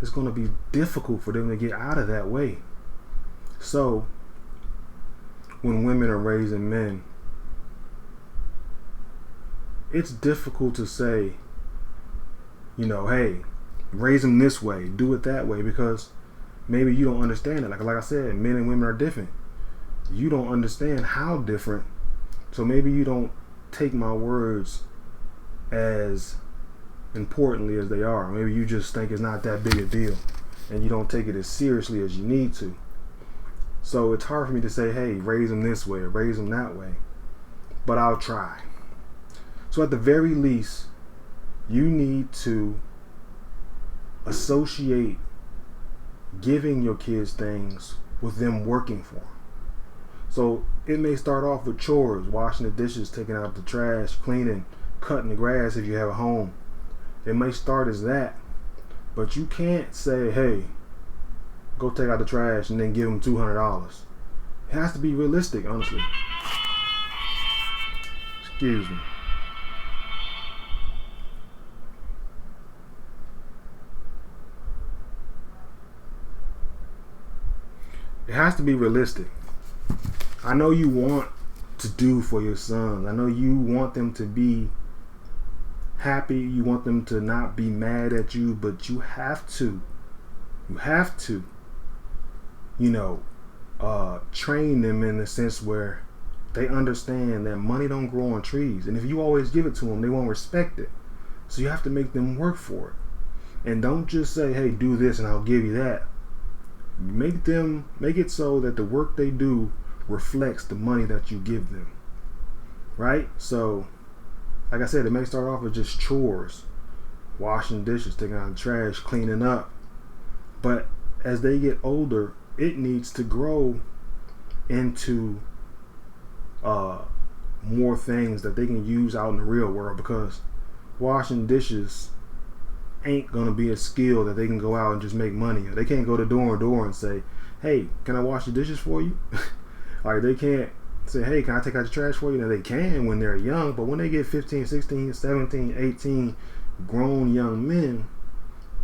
it's going to be difficult for them to get out of that way. So, when women are raising men, it's difficult to say, you know, hey, raise them this way, do it that way, because maybe you don't understand it. Like I said, men and women are different. You don't understand how different. So maybe you don't take my words as importantly as they are. Maybe you just think it's not that big a deal and you don't take it as seriously as you need to. So it's hard for me to say, hey, raise them this way or raise them that way, but I'll try. So at the very least, you need to associate giving your kids things with them working for them. So it may start off with chores, washing the dishes, taking out the trash, cleaning, cutting the grass if you have a home. It may start as that, but you can't say, hey, go take out the trash and then give them $200. It has to be realistic, honestly. Excuse me. It has to be realistic. I know you want to do for your sons. I know you want them to be happy. You want them to not be mad at you, but you have to, you know, train them in the sense where they understand that money don't grow on trees. And if you always give it to them, they won't respect it. So you have to make them work for it. And don't just say, hey, do this and I'll give you that. Make it so that the work they do reflects the money that you give them. Right? So, like I said, it may start off with just chores, washing dishes, taking out the trash, cleaning up. But as they get older, it needs to grow into more things that they can use out in the real world, because washing dishes ain't gonna be a skill that they can go out and just make money. They can't go to door to door and say, "Hey, can I wash the dishes for you?" Like, they can't say, "Hey, can I take out the trash for you?" Now, they can when they're young, but when they get 15, 16, 17, 18, grown young men,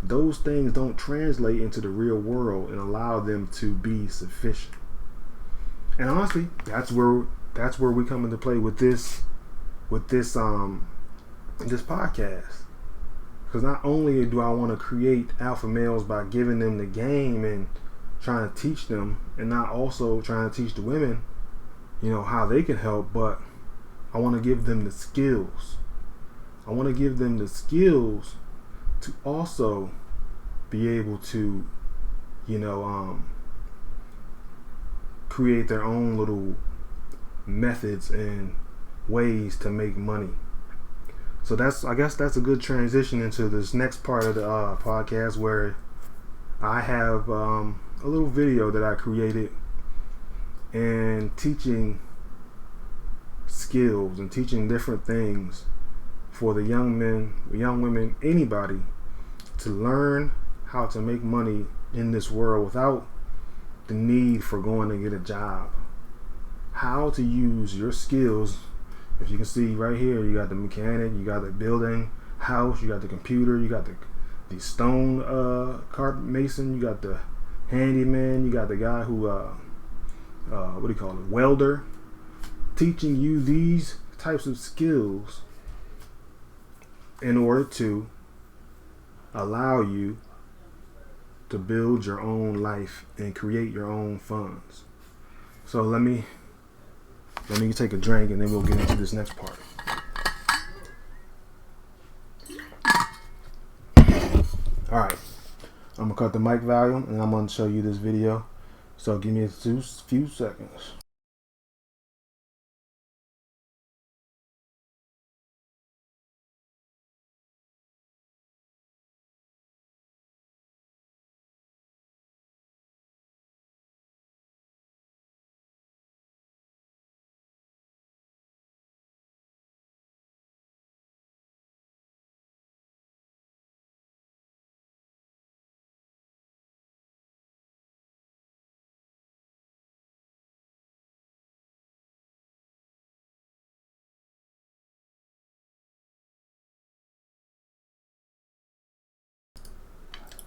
those things don't translate into the real world and allow them to be sufficient. And honestly, that's where we come into play with this podcast. Because not only do I want to create alpha males by giving them the game and trying to teach them, and not also trying to teach the women, how they can help, but I want to give them the skills. I want to give them the skills to also be able to, create their own little methods and ways to make money. So I guess that's a good transition into this next part of the podcast, where I have a little video that I created and teaching skills and teaching different things for the young men, young women, anybody, to learn how to make money in this world without the need for going to get a job. How to use your skills. If you can see right here, you got the mechanic, you got the building house, you got the computer, you got the stone carpet mason, you got the handyman, you got the guy who welder. Teaching you these types of skills in order to allow you to build your own life and create your own funds. So let me take a drink and then we'll get into this next part. Alright, I'm going to cut the mic volume and I'm going to show you this video. So give me a few seconds.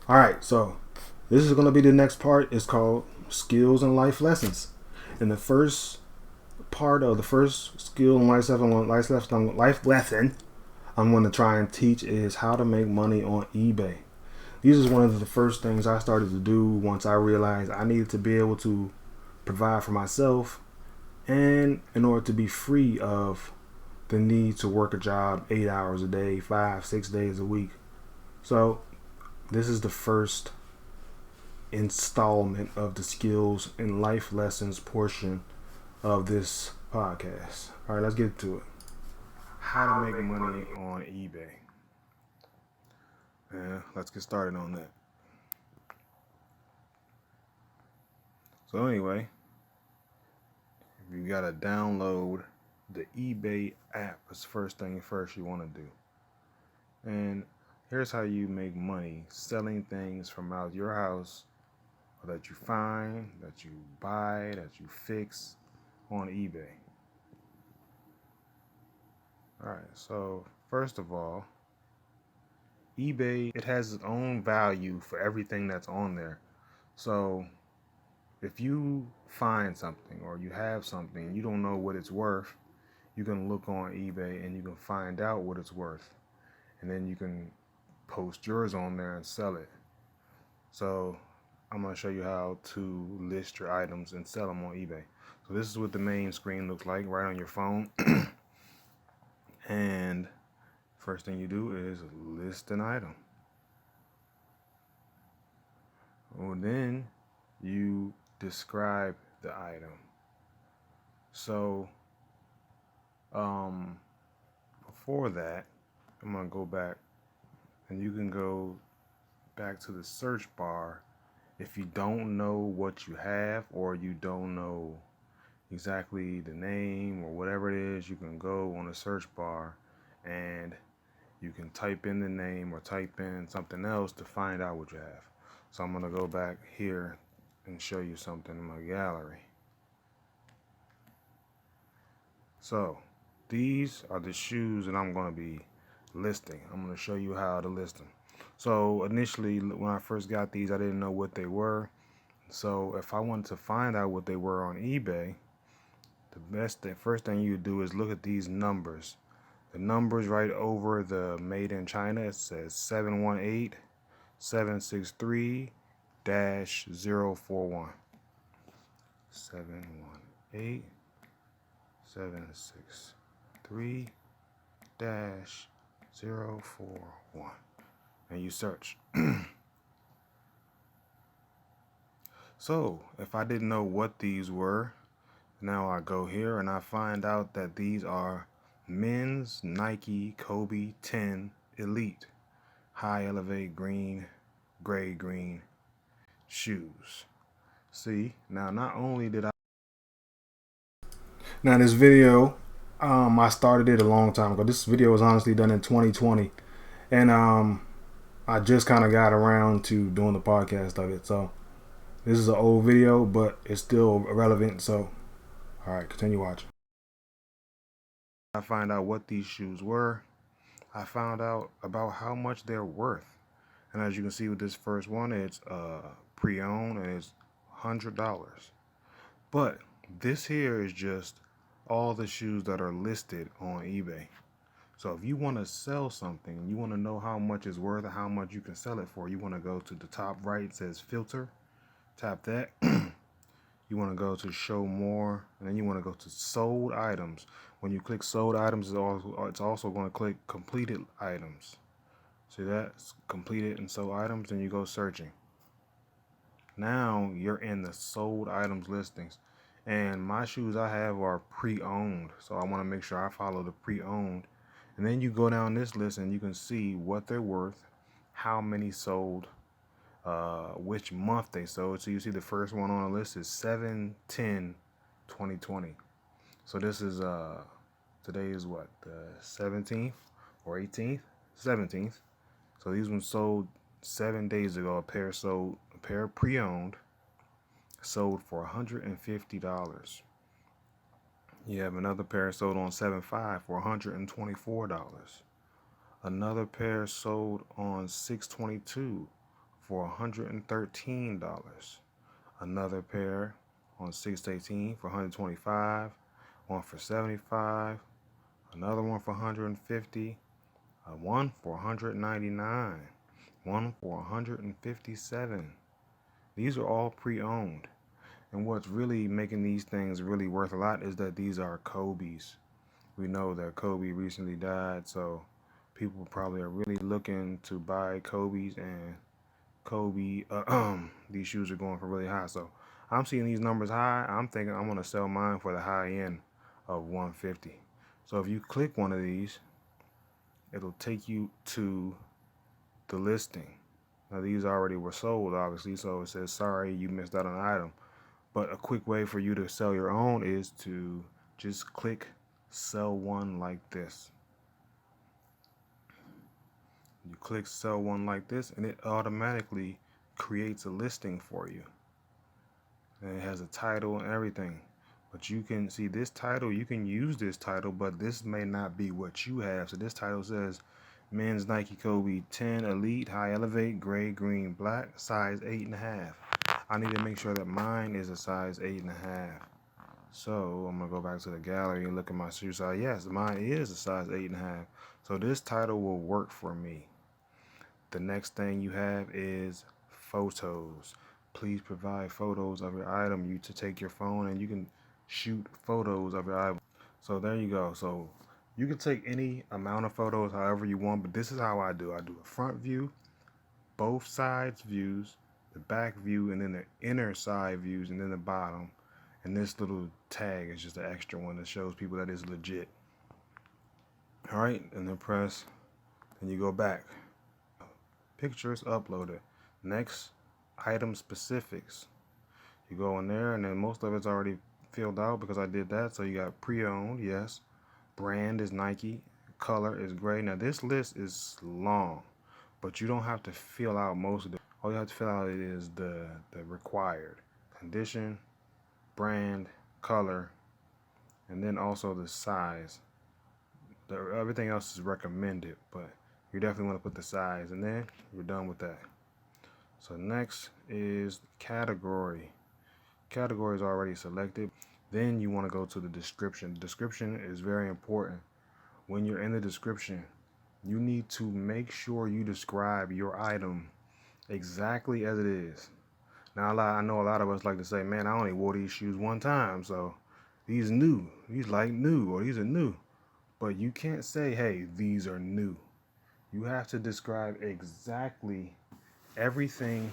Alright, so this is going to be the next part. It's called Skills and Life Lessons. And the first part of the first skill and life lesson I'm going to try and teach is how to make money on eBay. These is one of the first things I started to do once I realized I needed to be able to provide for myself, and in order to be free of the need to work a job 8 hours a day, 5-6 days a week. So this is the first installment of the skills and life lessons portion of this podcast. All right, let's get to it. How to make money on eBay. Yeah, let's get started on that. So anyway, you gotta download the eBay app. It's the first thing you want to do. And here's how you make money selling things from out your house, or that you find, that you buy, that you fix on eBay. Alright, so first of all, eBay, it has its own value for everything that's on there. So if you find something or you have something and you don't know what it's worth, you can look on eBay and you can find out what it's worth. And then you can post yours on there and sell it. So I'm going to show you how to list your items and sell them on eBay. So this is what the main screen looks like right on your phone. And first thing you do is list an item. Well, then you describe the item. So before that, I'm gonna go back, and you can go back to the search bar. If you don't know what you have, or you don't know exactly the name or whatever it is, you can go on the search bar and you can type in the name or type in something else to find out what you have. So I'm gonna go back here and show you something in my gallery. So these are the shoes that I'm gonna be listing. I'm gonna show you how to list them. So initially, when I first got these, I didn't know what they were. So if I wanted to find out what they were on eBay, the first thing you do is look at these numbers. The numbers right over the made in China, it says 718 763 041. 718 763 041. And you search. So if I didn't know what these were, now I go here and I find out that these are men's Nike Kobe 10 Elite High Elevate Gray Green shoes. See, now not only did I... Now this video, I started it a long time ago. This video was honestly done in 2020. And I just kind of got around to doing the podcast of it. So this is an old video, but it's still relevant. So, all right, continue watching. I find out what these shoes were. I found out about how much they're worth. And as you can see with this first one, it's pre-owned and it's $100. But this here is just all the shoes that are listed on eBay. So if you want to sell something, you want to know how much it's worth and how much you can sell it for, you want to go to the top right, it says filter, tap that. You want to go to show more, and then you want to go to sold items. When you click sold items, it's also going to click completed items. See that? It's completed and sold items, and you go searching. Now you're in the sold items listings. And my shoes I have are pre-owned, so I want to make sure I follow the pre-owned. And then you go down this list and you can see what they're worth, how many sold, which month they sold. So you see the first one on the list is 7/10/2020. So this is today is what, the 17th or 18th? 17th. So these ones sold 7 days ago. A pair pre-owned, sold for $150. You have another pair sold on 7/5 for $124. Another pair sold on 6/22 for $113. Another pair on 6/18 for $125. One for $75. Another one for $150. One for $199. One for $157. These are all pre-owned. And what's really making these things really worth a lot is that these are Kobe's. We know that Kobe recently died, so people probably are really looking to buy Kobe's, and Kobe, these shoes are going for really high. So I'm seeing these numbers high. I'm thinking I'm gonna sell mine for the high end of 150. So if you click one of these, it'll take you to the listing. Now these already were sold, obviously, so it says sorry you missed out on an item. But a quick way for you to sell your own is to just click sell one like this. You click sell one like this and it automatically creates a listing for you. And it has a title and everything. But you can see this title, you can use this title, but this may not be what you have. So this title says men's Nike Kobe 10 Elite High Elevate Gray Green Black size 8.5. I need to make sure that mine is a size 8.5. So I'm gonna go back to the gallery and look at my shoe size. Yes, mine is a size 8.5. So this title will work for me. The next thing you have is photos. Please provide photos of your item. You to take your phone and you can shoot photos of your item. So there you go. So you can take any amount of photos however you want, but this is how I do. I do a front view, both sides views, the back view, and then the inner side views, and then the bottom. And this little tag is just an extra one that shows people that is legit. All right, and then press, then you go back. Pictures uploaded. Next, item specifics. You go in there, and then most of it's already filled out because I did that. So you got pre-owned, yes. Brand is Nike. Color is gray. Now this list is long, but you don't have to fill out most of it. All you have to fill out is the required condition, brand, color, and then also the size. Everything else is recommended, but you definitely want to put the size, and then you're done with that. So next is category. Category is already selected. Then you want to go to the description. The description is very important. When you're in the description, you need to make sure you describe your item exactly as it is. Now, I know a lot of us like to say, man, I only wore these shoes one time, so these new. These like new, or these are new. But you can't say, hey, these are new. You have to describe exactly everything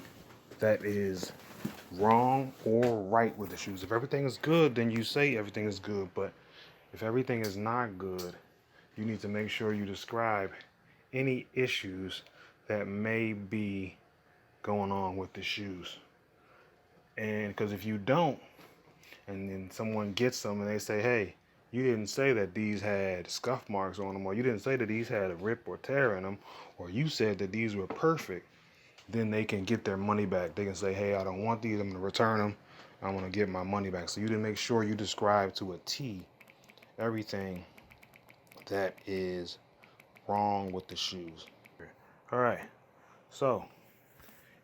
that is wrong or right with the shoes. If everything is good, then you say everything is good. But if everything is not good, you need to make sure you describe any issues that may be going on with the shoes. And because if you don't, and then someone gets them and they say, hey, you didn't say that these had scuff marks on them, or you didn't say that these had a rip or tear in them, or you said that these were perfect, then they can get their money back. They can say, hey, I don't want these, I'm going to return them, I want to get my money back. So you didn't make sure you describe to a T everything that is wrong with the shoes. All right, so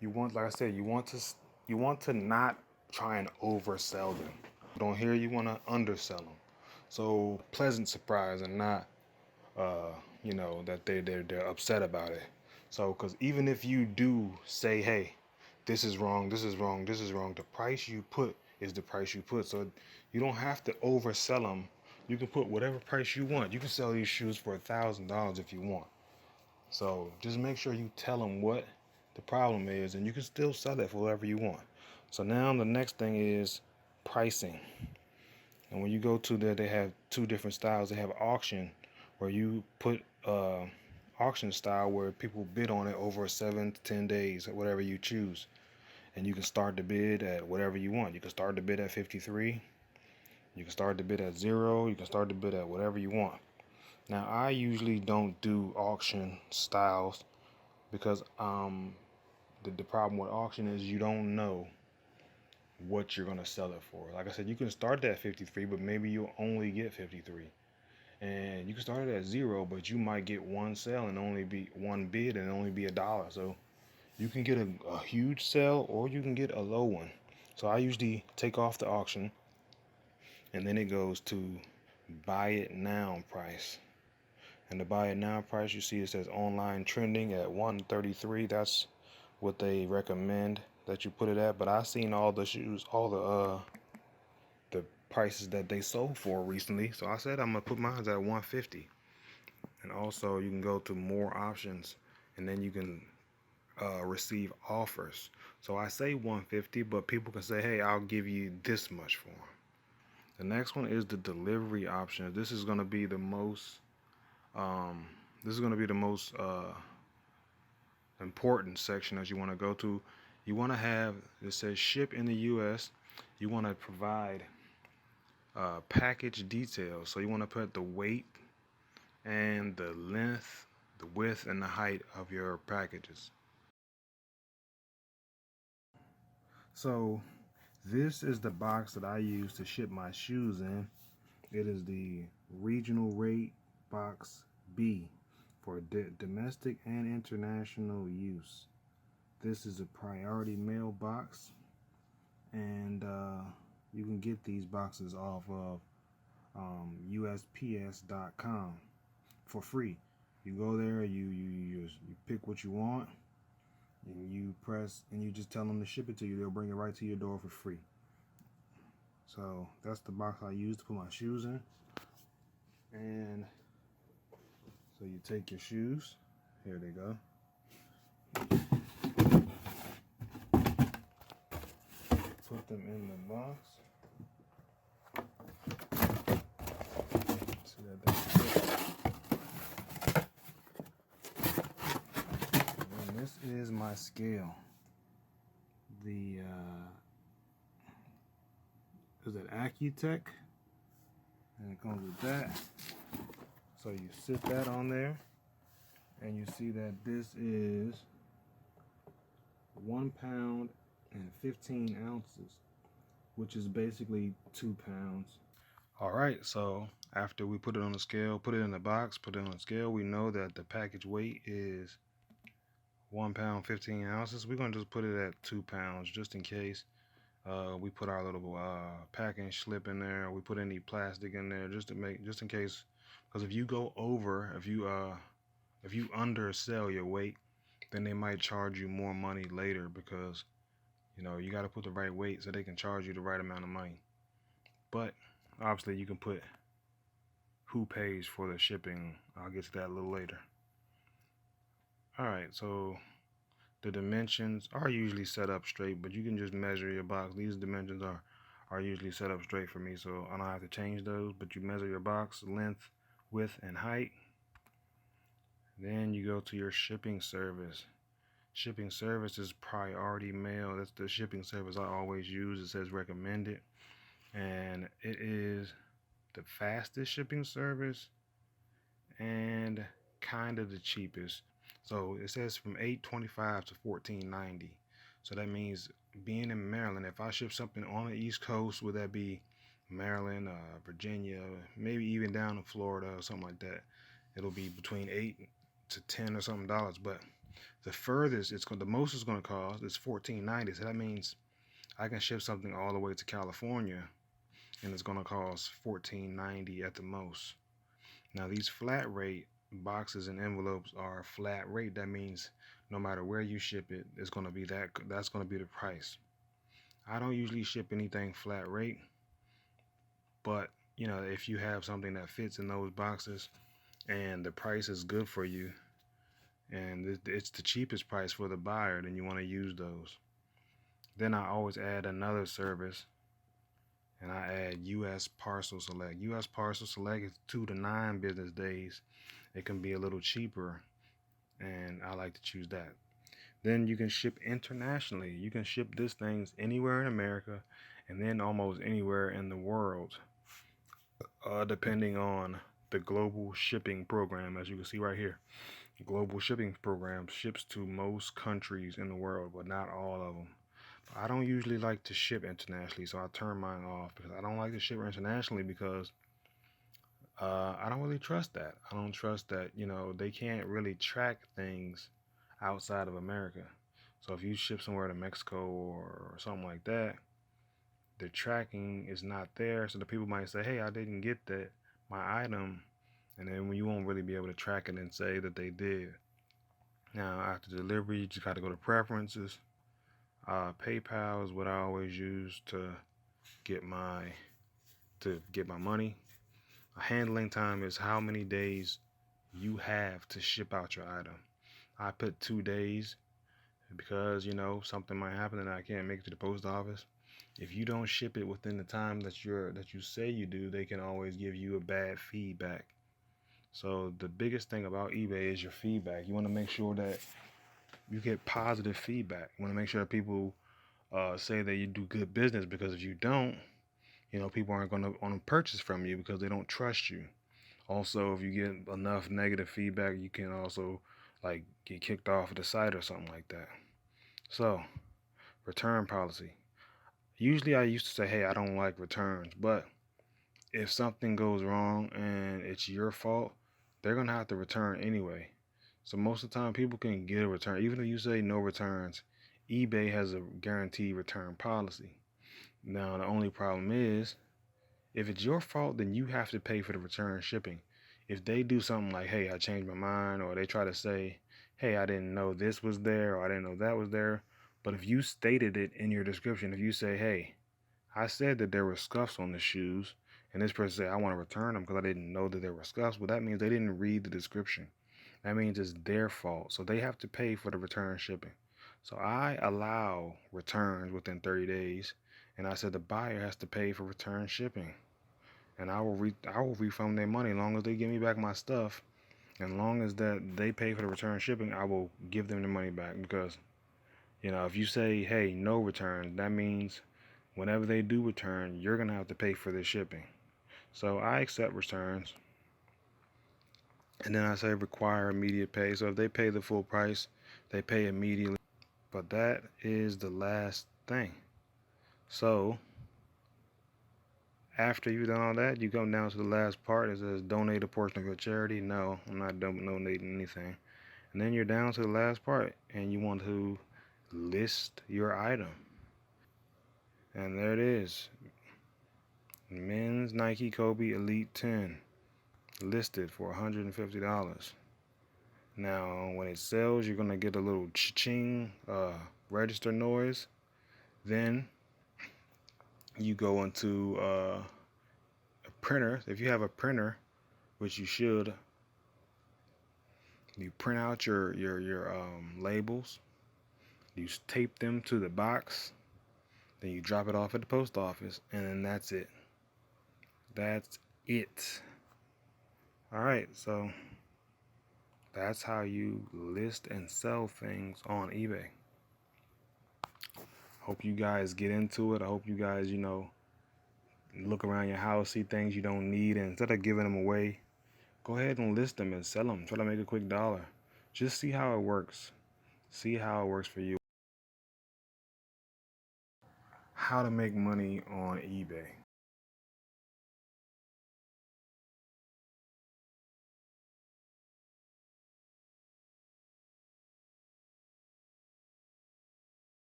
you want, like I said, you want to not try and oversell them. Don't hear you want to undersell them. So pleasant surprise, and not that they're upset about it. So because even if you do say, hey, this is wrong, this is wrong, this is wrong, the price you put is the price you put. So you don't have to oversell them. You can put whatever price you want. You can sell these shoes for $1,000 if you want. So just make sure you tell them what the problem is, and you can still sell it for whatever you want. So now the next thing is pricing. And when you go to there, they have two different styles. They have auction, where you put auction style where people bid on it over 7 to 10 days, or whatever you choose. And you can start the bid at whatever you want. You can start the bid at 53. You can start the bid at 0. You can start the bid at whatever you want. Now, I usually don't do auction styles because the problem with auction is you don't know what you're going to sell it for. Like I said, you can start it at 53, but maybe you'll only get 53. And you can start it at 0, but you might get one sale and only be one bid and only be $1. So you can get a huge sale, or you can get a low one. So I usually take off the auction, and then it goes to buy it now price. And the buy it now price, you see it says online trending at 133. That's what they recommend that you put it at. But I've seen all the shoes, all the prices that they sold for recently. So I said I'm gonna put mine at 150. And also you can go to more options, and then you can receive offers. So I say 150, but people can say, hey, I'll give you this much for them. The next one is the delivery option. This is gonna be the most important section that you want to go to. You want to have, it says ship in the US. You want to provide package details. So you want to put the weight and the length, the width, and the height of your packages. So this is the box that I use to ship my shoes in. It is the regional rate box B for domestic and international use. This is a priority mail box, and you can get these boxes off of USPS.com for free. You go there, you pick what you want, and you press, and you just tell them to ship it to you. They'll bring it right to your door for free. So that's the box I use to put my shoes in. And so you take your shoes, here they go. put them in the box. See that they fit. And this is my scale. The is it Accutech? And it comes with that. So you sit that on there, and you see that this is 1 pound and 15 ounces, which is basically 2 pounds. All right, so after we put it on the scale, put it in the box, put it on the scale, we know that the package weight is 1 pound 15 ounces. We're gonna just put it at 2 pounds just in case. We put our little packing slip in there. We put any plastic in there just in case. Because if you go over, if you undersell your weight, then they might charge you more money later because you got to put the right weight so they can charge you the right amount of money. But obviously you can put who pays for the shipping. I'll get to that a little later. All right, so the dimensions are usually set up straight, but you can just measure your box. These dimensions are usually set up straight for me, so I don't have to change those. But you measure your box length, width, and height. Then you go to your shipping service. Shipping service is priority mail. That's the shipping service I always use. It says recommended, and it is the fastest shipping service and kind of the cheapest. So it says from $8.25 to $14.90. So that means being in Maryland, if I ship something on the East Coast, would that be Maryland, Virginia, maybe even down to Florida or something like that, it'll be between $8 to $10 or something dollars. But the furthest the most it's going to cost is $14.90. So that means I can ship something all the way to California, and it's going to cost $14.90 at the most. Now these flat rate boxes and envelopes are flat rate. That means no matter where you ship it, it's going to be that's going to be the price. I don't usually ship anything flat rate, but if you have something that fits in those boxes and the price is good for you and it's the cheapest price for the buyer, then you want to use those. Then I always add another service, and I add U.S. Parcel Select. U.S. Parcel Select is 2 to 9 business days. It can be a little cheaper, and I like to choose that. Then you can ship internationally. You can ship these things anywhere in America and then almost anywhere in the world, depending on the global shipping program. As you can see right here, the global shipping program ships to most countries in the world, but not all of them. I don't usually like to ship internationally, so I turn mine off because I don't like to ship internationally because I don't really trust that. I don't trust that, they can't really track things outside of America. So if you ship somewhere to Mexico or something like that, the tracking is not there. So the people might say, hey, I didn't get my item. And then you won't really be able to track it and say that they did. Now, after delivery, you just got to go to preferences. PayPal is what I always use to get my money. Handling time is how many days you have to ship out your item. I put 2 days because something might happen and I can't make it to the post office. If you don't ship it within the time that you say you do, they can always give you a bad feedback. So the biggest thing about eBay is your feedback. You want to make sure that you get positive feedback. You want to make sure that people say that you do good business, because if you don't, people aren't going to want to purchase from you because they don't trust you. Also, if you get enough negative feedback, you can also get kicked off of the site or something like that. So, return policy. Usually I used to say, hey, I don't like returns, but if something goes wrong and it's your fault, they're going to have to return anyway. So most of the time people can get a return. Even if you say no returns, eBay has a guaranteed return policy. Now, the only problem is, if it's your fault, then you have to pay for the return shipping. If they do something like, hey, I changed my mind, or they try to say, hey, I didn't know this was there, or I didn't know that was there. But if you stated it in your description, if you say, hey, I said that there were scuffs on the shoes, and this person said, I want to return them because I didn't know that there were scuffs, well, that means they didn't read the description. That means it's their fault. So they have to pay for the return shipping. So I allow returns within 30 days. And I said the buyer has to pay for return shipping, and I will refund their money as long as they give me back my stuff. And as long as that they pay for the return shipping, I will give them the money back. Because if you say, hey, no return, that means whenever they do return, you're gonna have to pay for the shipping. So I accept returns. And then I say require immediate pay. So if they pay the full price, they pay immediately. But that is the last thing. So after you've done all that, you come down to the last part. It says donate a portion of your charity. No, I'm not donating anything. And then you're down to the last part, and you want to list your item. And there it is. Men's Nike Kobe Elite 10, listed for $150. Now, when it sells, you're going to get a little ching register noise. Then you go into a printer. If you have a printer, which you should, you print out your labels. You tape them to the box. Then you drop it off at the post office, and then that's it. That's it. All right, so that's how you list and sell things on eBay. Hope you guys get into it. I hope you guys, look around your house, see things you don't need, and instead of giving them away, go ahead and list them and sell them. Try to make a quick dollar. Just see how it works. See how it works for you. How to make money on eBay.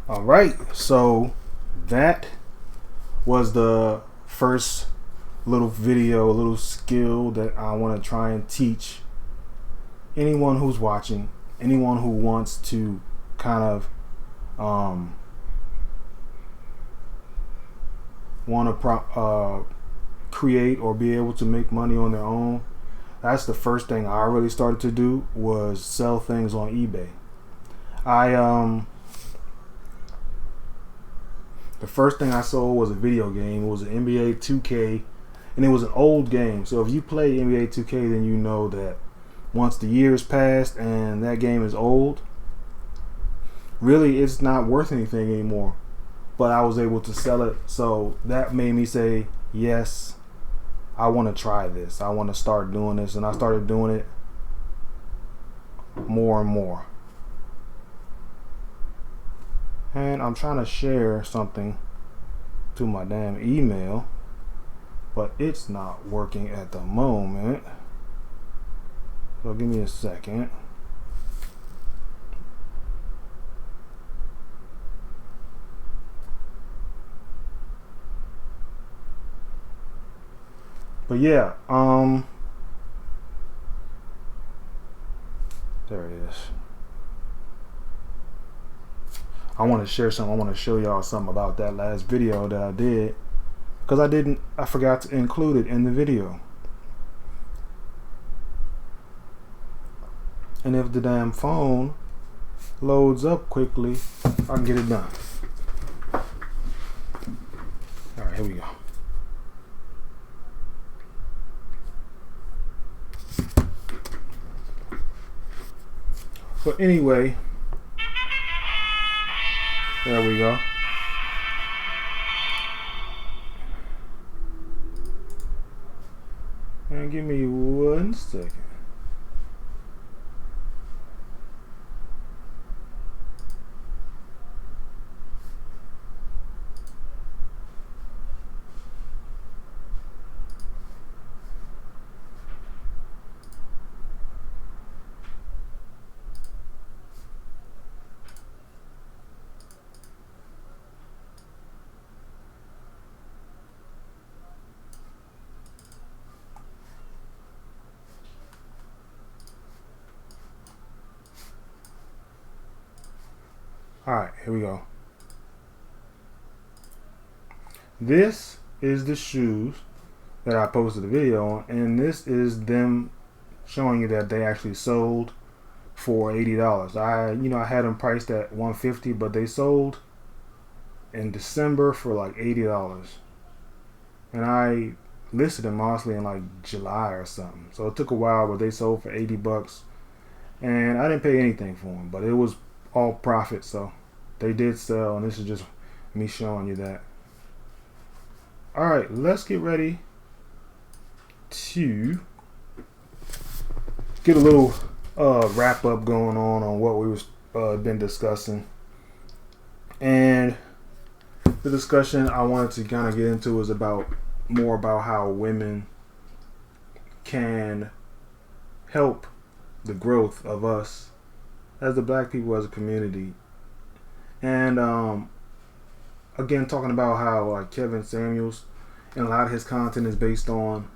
All right, so that was the first little video, a little skill that I want to try and teach anyone who's watching, anyone who wants to kind of want to create or be able to make money on their own. That's the first thing I really started to do, was sell things on eBay. The first thing I sold was a video game. It was an NBA 2K, and it was an old game. So if you play NBA 2K, then you know that once the years passed and that game is old, really it's not worth anything anymore. But I was able to sell it, so that made me say, yes, I want to try this. I want to start doing this, and I started doing it more and more. And I'm trying to share something to my damn email, but it's not working at the moment. So give me a second. But yeah, there it is. I want to share something. I want to show y'all something about that last video that I did, because I forgot to include it in the video. And if the damn phone loads up quickly, I can get it done. All right, here we go. But anyway, there we go. And give me 1 second. All right, here we go. This is the shoes that I posted a video on, and this is them showing you that they actually sold for $80. I had them priced at $150, but they sold in December for like $80, and I listed them honestly in like July or something. So it took a while, but they sold for $80, and I didn't pay anything for them, but it was all profit. So they did sell, and this is just me showing you that. All right, let's get ready to get a little wrap up going on what we was been discussing. And the discussion I wanted to kind of get into is more about how women can help the growth of us as the black people as a community. And again, talking about how like Kevin Samuels and a lot of his content is based on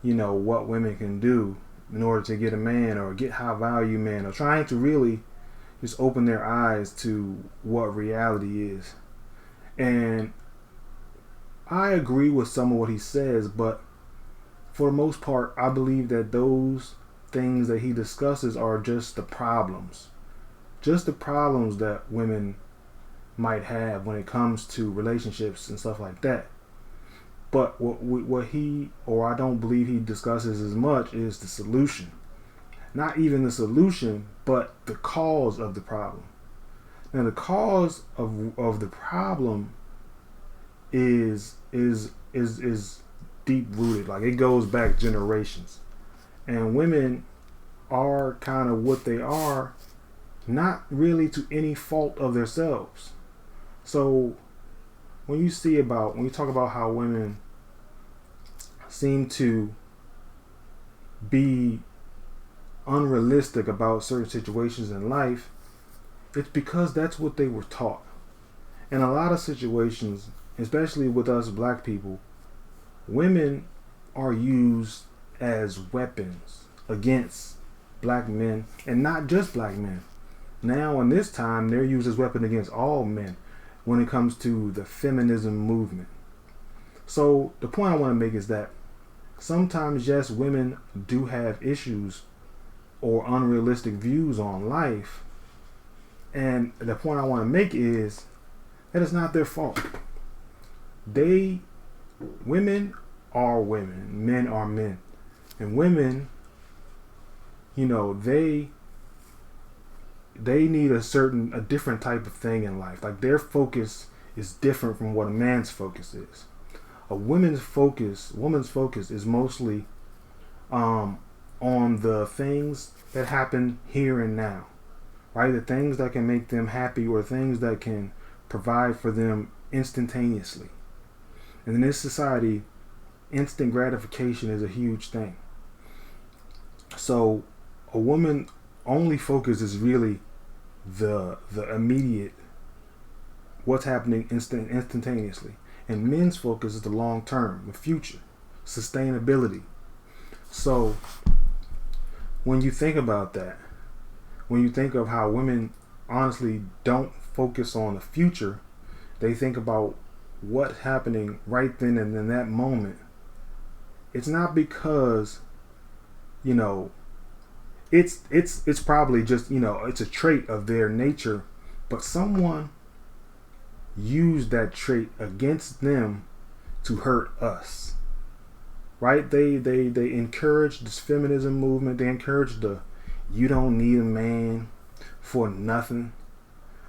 what women can do in order to get a man or get high value men, or trying to really just open their eyes to what reality is. And I agree with some of what he says, but for the most part, I believe that those things that he discusses are just the problems that women might have when it comes to relationships and stuff like that. But what he, or I don't believe he discusses as much, is the solution. Not even the solution, but the cause of the problem. Now, the cause of the problem is deep rooted. Like, it goes back generations. And women are kind of what they are, not really to any fault of themselves. So when you talk about how women seem to be unrealistic about certain situations in life, it's because that's what they were taught. In a lot of situations, especially with us black people, women are used as weapons against black men, and not just black men. Now, in this time, they're used as weapons against all men when it comes to the feminism movement. So the point I want to make is that sometimes, yes, women do have issues or unrealistic views on life. And the point I want to make is that it's not their fault. Women are women, men are men. And women, they need a different type of thing in life. Like, their focus is different from what a man's focus is. A woman's focus is mostly on the things that happen here and now, right? The things that can make them happy, or things that can provide for them instantaneously. And in this society, instant gratification is a huge thing. So a woman only focus is really the immediate, what's happening instantaneously. And men's focus is the long term, the future, sustainability. So when you think about that, when you think of how women honestly don't focus on the future, they think about what's happening right then and in that moment. It's not because, it's probably just, it's a trait of their nature, but someone used that trait against them to hurt us, right? They encourage this feminism movement. They encourage you don't need a man for nothing.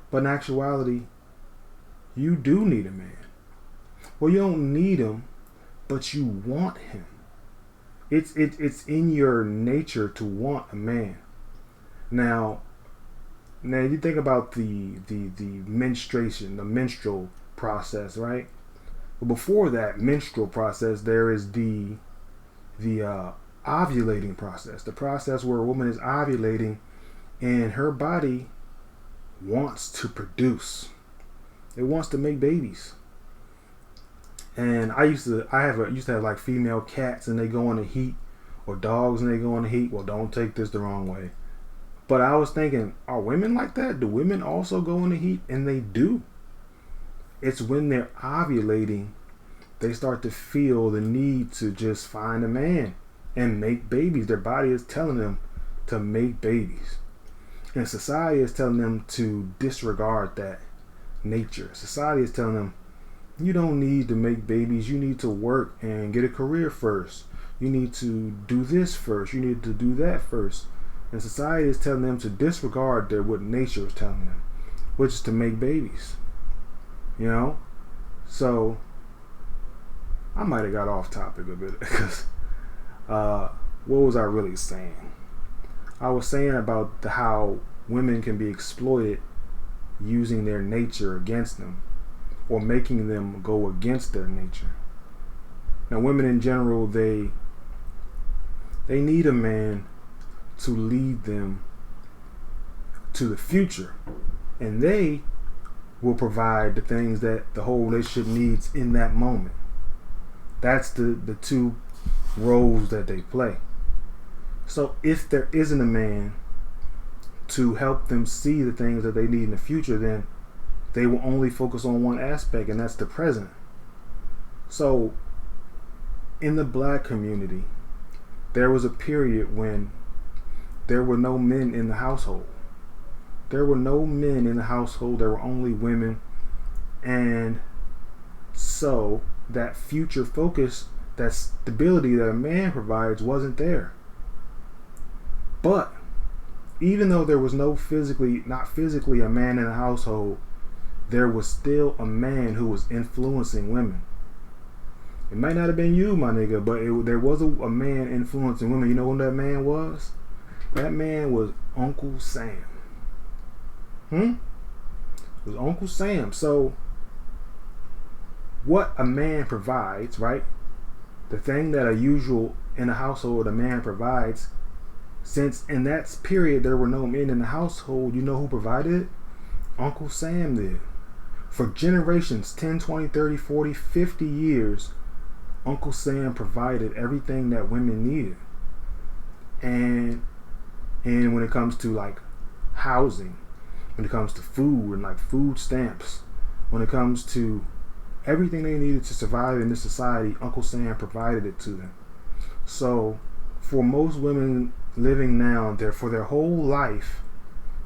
But in actuality, you do need a man. Well, you don't need him, but you want him. It's in your nature to want a man. Now you think about the menstruation, the menstrual process, right? But before that menstrual process, there is the ovulating process, the process where a woman is ovulating and her body wants to produce. It wants to make babies. And I used to have like female cats, and they go in the heat, or dogs and they go in the heat. Well, don't take this the wrong way. But I was thinking, are women like that? Do women also go in the heat? And they do. It's when they're ovulating they start to feel the need to just find a man and make babies. Their body is telling them to make babies. And society is telling them to disregard that nature. Society is telling them, you don't need to make babies. You need to work and get a career first. You need to do this first. You need to do that first. And society is telling them to disregard what nature is telling them, which is to make babies. You know? So, I might have got off topic a bit because what was I really saying? I was saying about how women can be exploited using their nature against them or making them go against their nature. Now, women in general, they need a man to lead them to the future, and they will provide the things that the whole relationship needs in that moment. That's the two roles that they play. So if there isn't a man to help them see the things that they need in the future, then they will only focus on one aspect, and that's the present. So in the black community, there was a period when there were no men in the household. There were no men in the household. There were only women. And so that future focus, that stability that a man provides wasn't there. But even though there was not physically a man in the household, there was still a man who was influencing women. It might not have been you, my nigga, but there was a man influencing women. You know who that man was? That man was Uncle Sam. It was Uncle Sam. So what a man provides, right? The thing that a usual in a household a man provides, since in that period there were no men in the household, you know who provided it? Uncle Sam did. For generations, 10, 20, 30, 40, 50 years, Uncle Sam provided everything that women needed. And when it comes to like housing, when it comes to food and like food stamps, when it comes to everything they needed to survive in this society, Uncle Sam provided it to them. So for most women living now, for their whole life,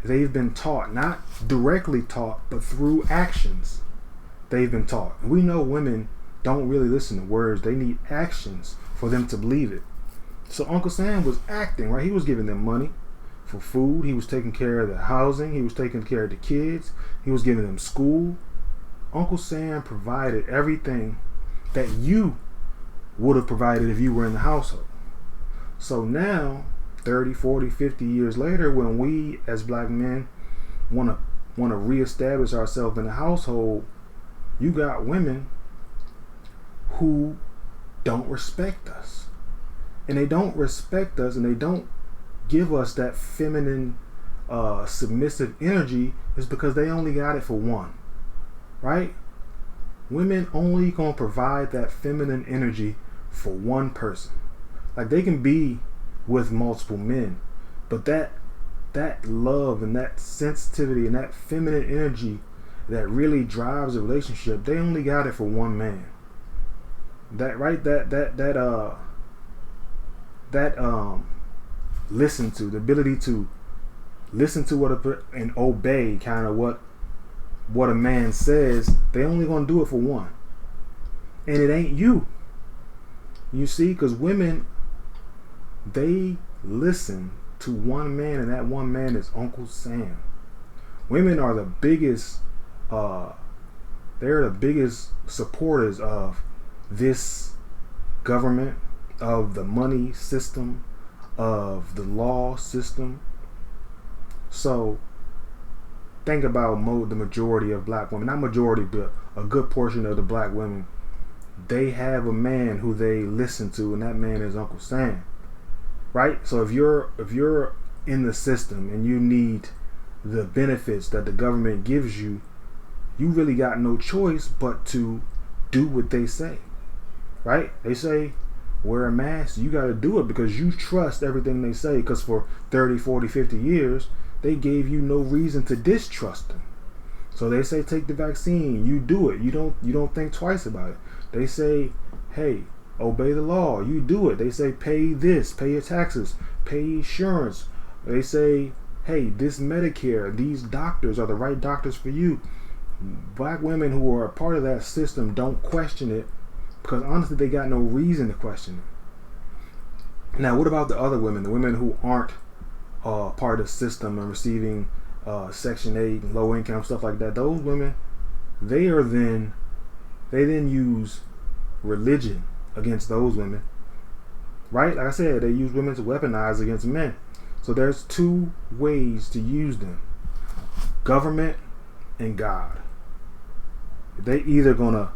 they've been taught, not directly taught, but through actions, they've been taught. And we know women don't really listen to words. They need actions for them to believe it. So Uncle Sam was acting, right? He was giving them money for food. He was taking care of the housing. He was taking care of the kids. He was giving them school. Uncle Sam provided everything that you would have provided if you were in the household. So now, 30, 40, 50 years later, when we as black men want to reestablish ourselves in the household, you got women who don't respect us. And they don't respect us, and they don't give us that feminine, submissive energy, is because they only got it for one. Right? Women only gonna provide that feminine energy for one person. Like, they can be with multiple men, but that love and that sensitivity and that feminine energy that really drives a relationship, they only got it for one man. Listen to, the ability to listen to and obey kind of what a man says, they only gonna do it for one. And it ain't you. You see, because women, they listen to one man, and that one man is Uncle Sam. Women are the biggest they're the biggest supporters of this government, of the money system, of the law system. So think about the majority of black women, not majority, but a good portion of the black women, they have a man who they listen to, and that man is Uncle Sam. Right? So if you're in the system and you need the benefits that the government gives you, you really got no choice but to do what they say. Right? They say wear a mask, you got to do it because you trust everything they say, because for 30, 40, 50 years they gave you no reason to distrust them. So they say take the vaccine, you do it. You don't think twice about it. They say, hey, obey the law. You do it. They say, pay this, pay your taxes, pay insurance. They say, hey, this Medicare, these doctors are the right doctors for you. Black women who are a part of that system don't question it because honestly they got no reason to question it. Now, what about the other women, the women who aren't part of the system and receiving Section 8 and low income stuff like that? Those women, they then use religion against those women, right? Like I said, they use women to weaponize against men. So there's two ways to use them: government and God. They either gonna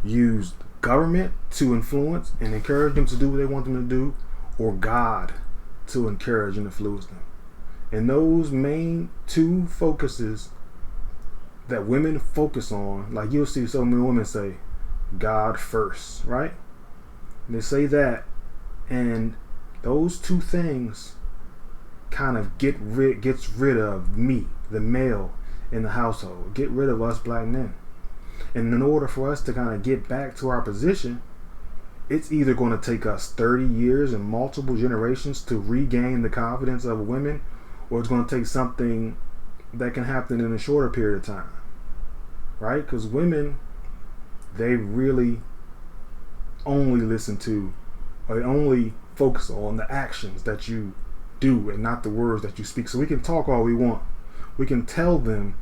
use government to influence and encourage them to do what they want them to do, or God to encourage and influence them. And those main two focuses that women focus on, like you'll see so many women say, God first, right? And they say that, and those two things kind of gets rid of me, the male in the household, get rid of us black men. And in order for us to kind of get back to our position, it's either going to take us 30 years and multiple generations to regain the confidence of women, or it's going to take something that can happen in a shorter period of time, right? Because women, they really only listen to, or they only focus on the actions that you do and not the words that you speak. So we can talk all we want. We can tell them,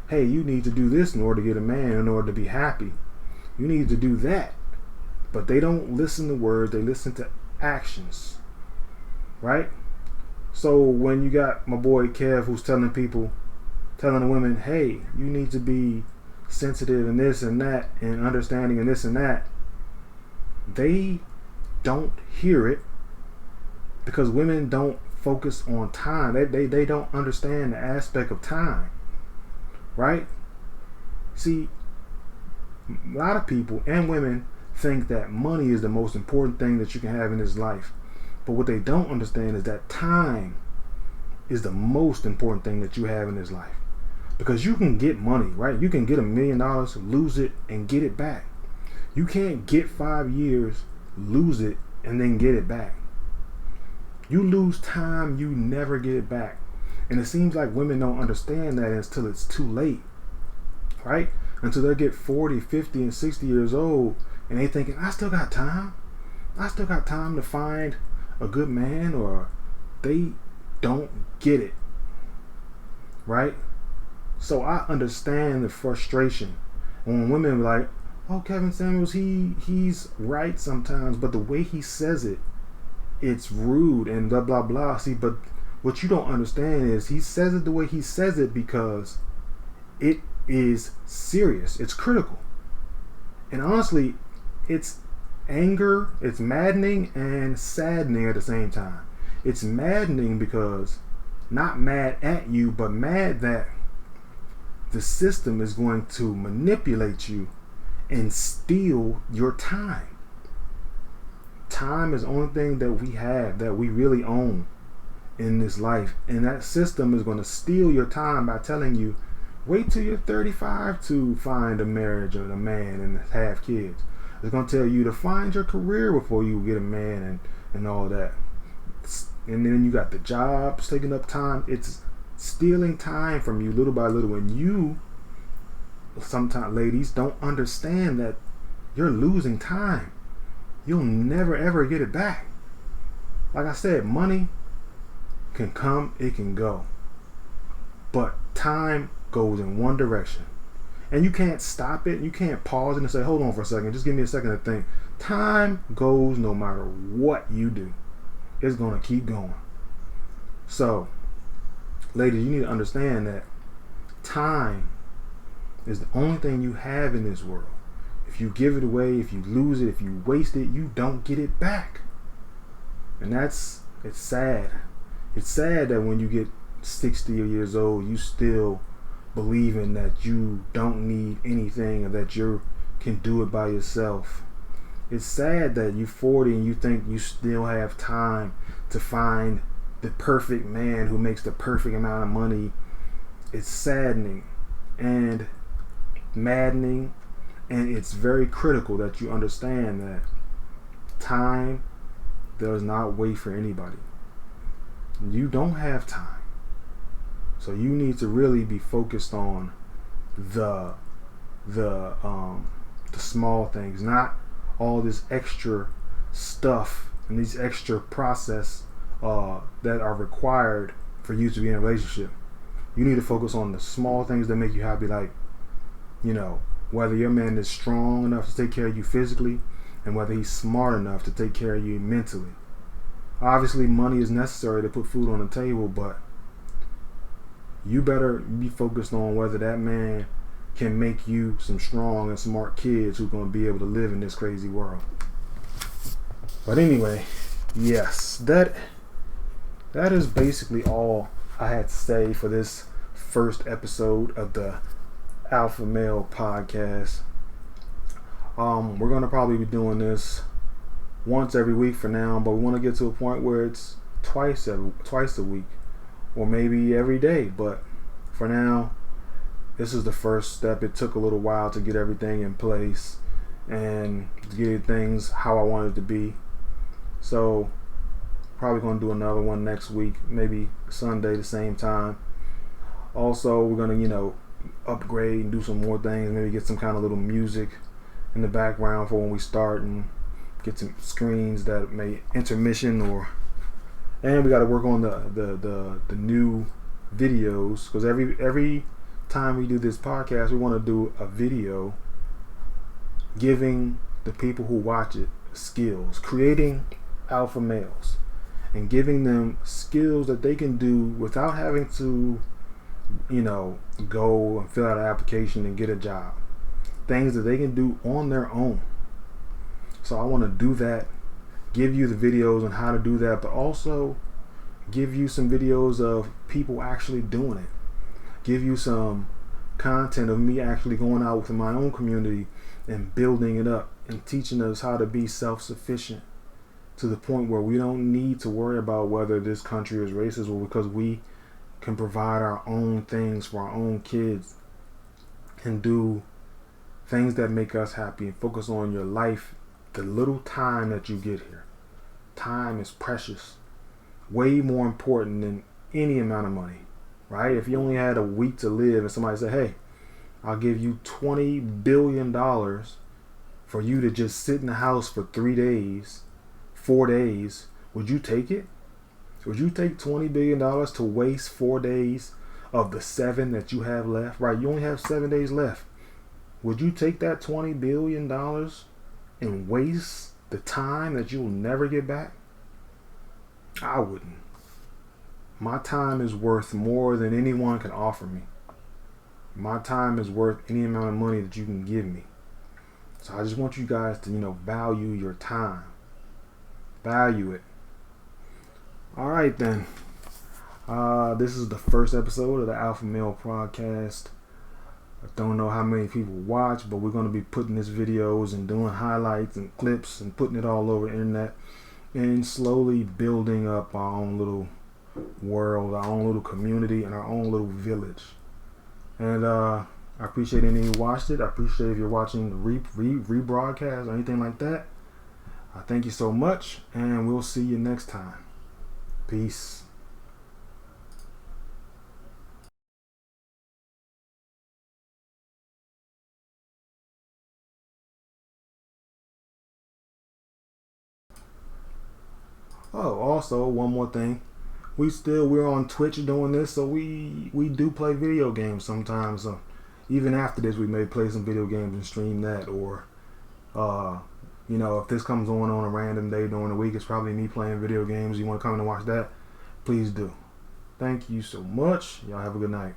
hey, you need to do this in order to get a man, in order to be happy. You need to do that. But they don't listen to words, they listen to actions, right? So when you got my boy Kev who's telling the women, hey, you need to be sensitive and this and that and understanding and this and that, they don't hear it because women don't focus on time. They don't understand the aspect of time, right? See, a lot of people and women think that money is the most important thing that you can have in this life. But what they don't understand is that time is the most important thing that you have in this life. Because you can get money, right? You can get $1 million, lose it, and get it back. You can't get 5 years, lose it, and then get it back. You lose time, you never get it back. And it seems like women don't understand that until it's too late, right? Until they get 40, 50, and 60 years old, and they thinking, I still got time. I still got time to find a good man, or they don't get it, right? So I understand the frustration when women are like, oh, Kevin Samuels, he's right sometimes, but the way he says it, it's rude and blah, blah, blah. See, but what you don't understand is he says it the way he says it because it is serious. It's critical. And honestly, it's anger, it's maddening and saddening at the same time. It's maddening because not mad at you, but mad that the system is going to manipulate you and steal your time. Time is the only thing that we have, that we really own in this life. And that system is going to steal your time by telling you, wait till you're 35 to find a marriage or a man and have kids. It's going to tell you to find your career before you get a man and all that. And then you got the jobs taking up time. It's stealing time from you little by little. And you, sometimes ladies, don't understand that you're losing time. You'll never ever get it back. Like I said, money can come, it can go. But time goes in one direction. And you can't stop it. You can't pause it and say, hold on for a second. Just give me a second to think. Time goes no matter what you do. It's going to keep going. So, ladies, you need to understand that time is the only thing you have in this world. If you give it away, if you lose it, if you waste it, you don't get it back. And it's sad. It's sad that when you get 60 years old, you still believing that you don't need anything or that you can do it by yourself. It's sad that you're 40 and you think you still have time to find the perfect man who makes the perfect amount of money. It's saddening and maddening And it's very critical that you understand that time does not wait for anybody. You don't have time. So you need to really be focused on the small things, not all this extra stuff and these extra process that are required for you to be in a relationship. You need to focus on the small things that make you happy, like, whether your man is strong enough to take care of you physically and whether he's smart enough to take care of you mentally. Obviously, money is necessary to put food on the table, but you better be focused on whether that man can make you some strong and smart kids who are going to be able to live in this crazy world. But anyway, yes, that is basically all I had to say for this first episode of the Alpha Male Podcast. We're going to probably be doing this once every week for now, but we want to get to a point where it's twice a week, or maybe every day. But for now, this is the first step. It took a little while to get everything in place and to get things how I wanted it to be. So probably going to do another one next week, maybe Sunday the same time. Also, we're going to upgrade and do some more things, maybe get some kind of little music in the background for when we start, and get some screens that may intermission, and we got to work on the new videos, because every time we do this podcast, we want to do a video giving the people who watch it skills, creating alpha males and giving them skills that they can do without having to go and fill out an application and get a job. Things that they can do on their own. So I want to do that, give you the videos on how to do that, but also give you some videos of people actually doing it. Give you some content of me actually going out within my own community and building it up and teaching us how to be self-sufficient to the point where we don't need to worry about whether this country is racist, or because we can provide our own things for our own kids and do things that make us happy and focus on your life, the little time that you get here. Time is precious, way more important than any amount of money, right? If you only had a week to live and somebody said, hey, I'll give you $20 billion for you to just sit in the house for 3 days, 4 days, would you take it? Would you take $20 billion to waste 4 days of the 7 that you have left? Right, you only have 7 days left. Would you take that $20 billion and waste the time that you'll never get back? I wouldn't. My time is worth more than anyone can offer me. My time is worth any amount of money that you can give me. So I just want you guys to, value your time. Value it. All right, then. This is the first episode of the Alpha Male Podcast. I don't know how many people watch, but we're going to be putting these videos and doing highlights and clips and putting it all over the internet and slowly building up our own little world, our own little community, and our own little village. And I appreciate any who watched it. I appreciate if you're watching the rebroadcast or anything like that. I thank you so much, and we'll see you next time. Peace. Oh, also one more thing. We're on Twitch doing this, so we do play video games sometimes. So even after this, we may play some video games and stream that, or if this comes on a random day during the week, it's probably me playing video games. You want to come in and watch that? Please do. Thank you so much. Y'all have a good night.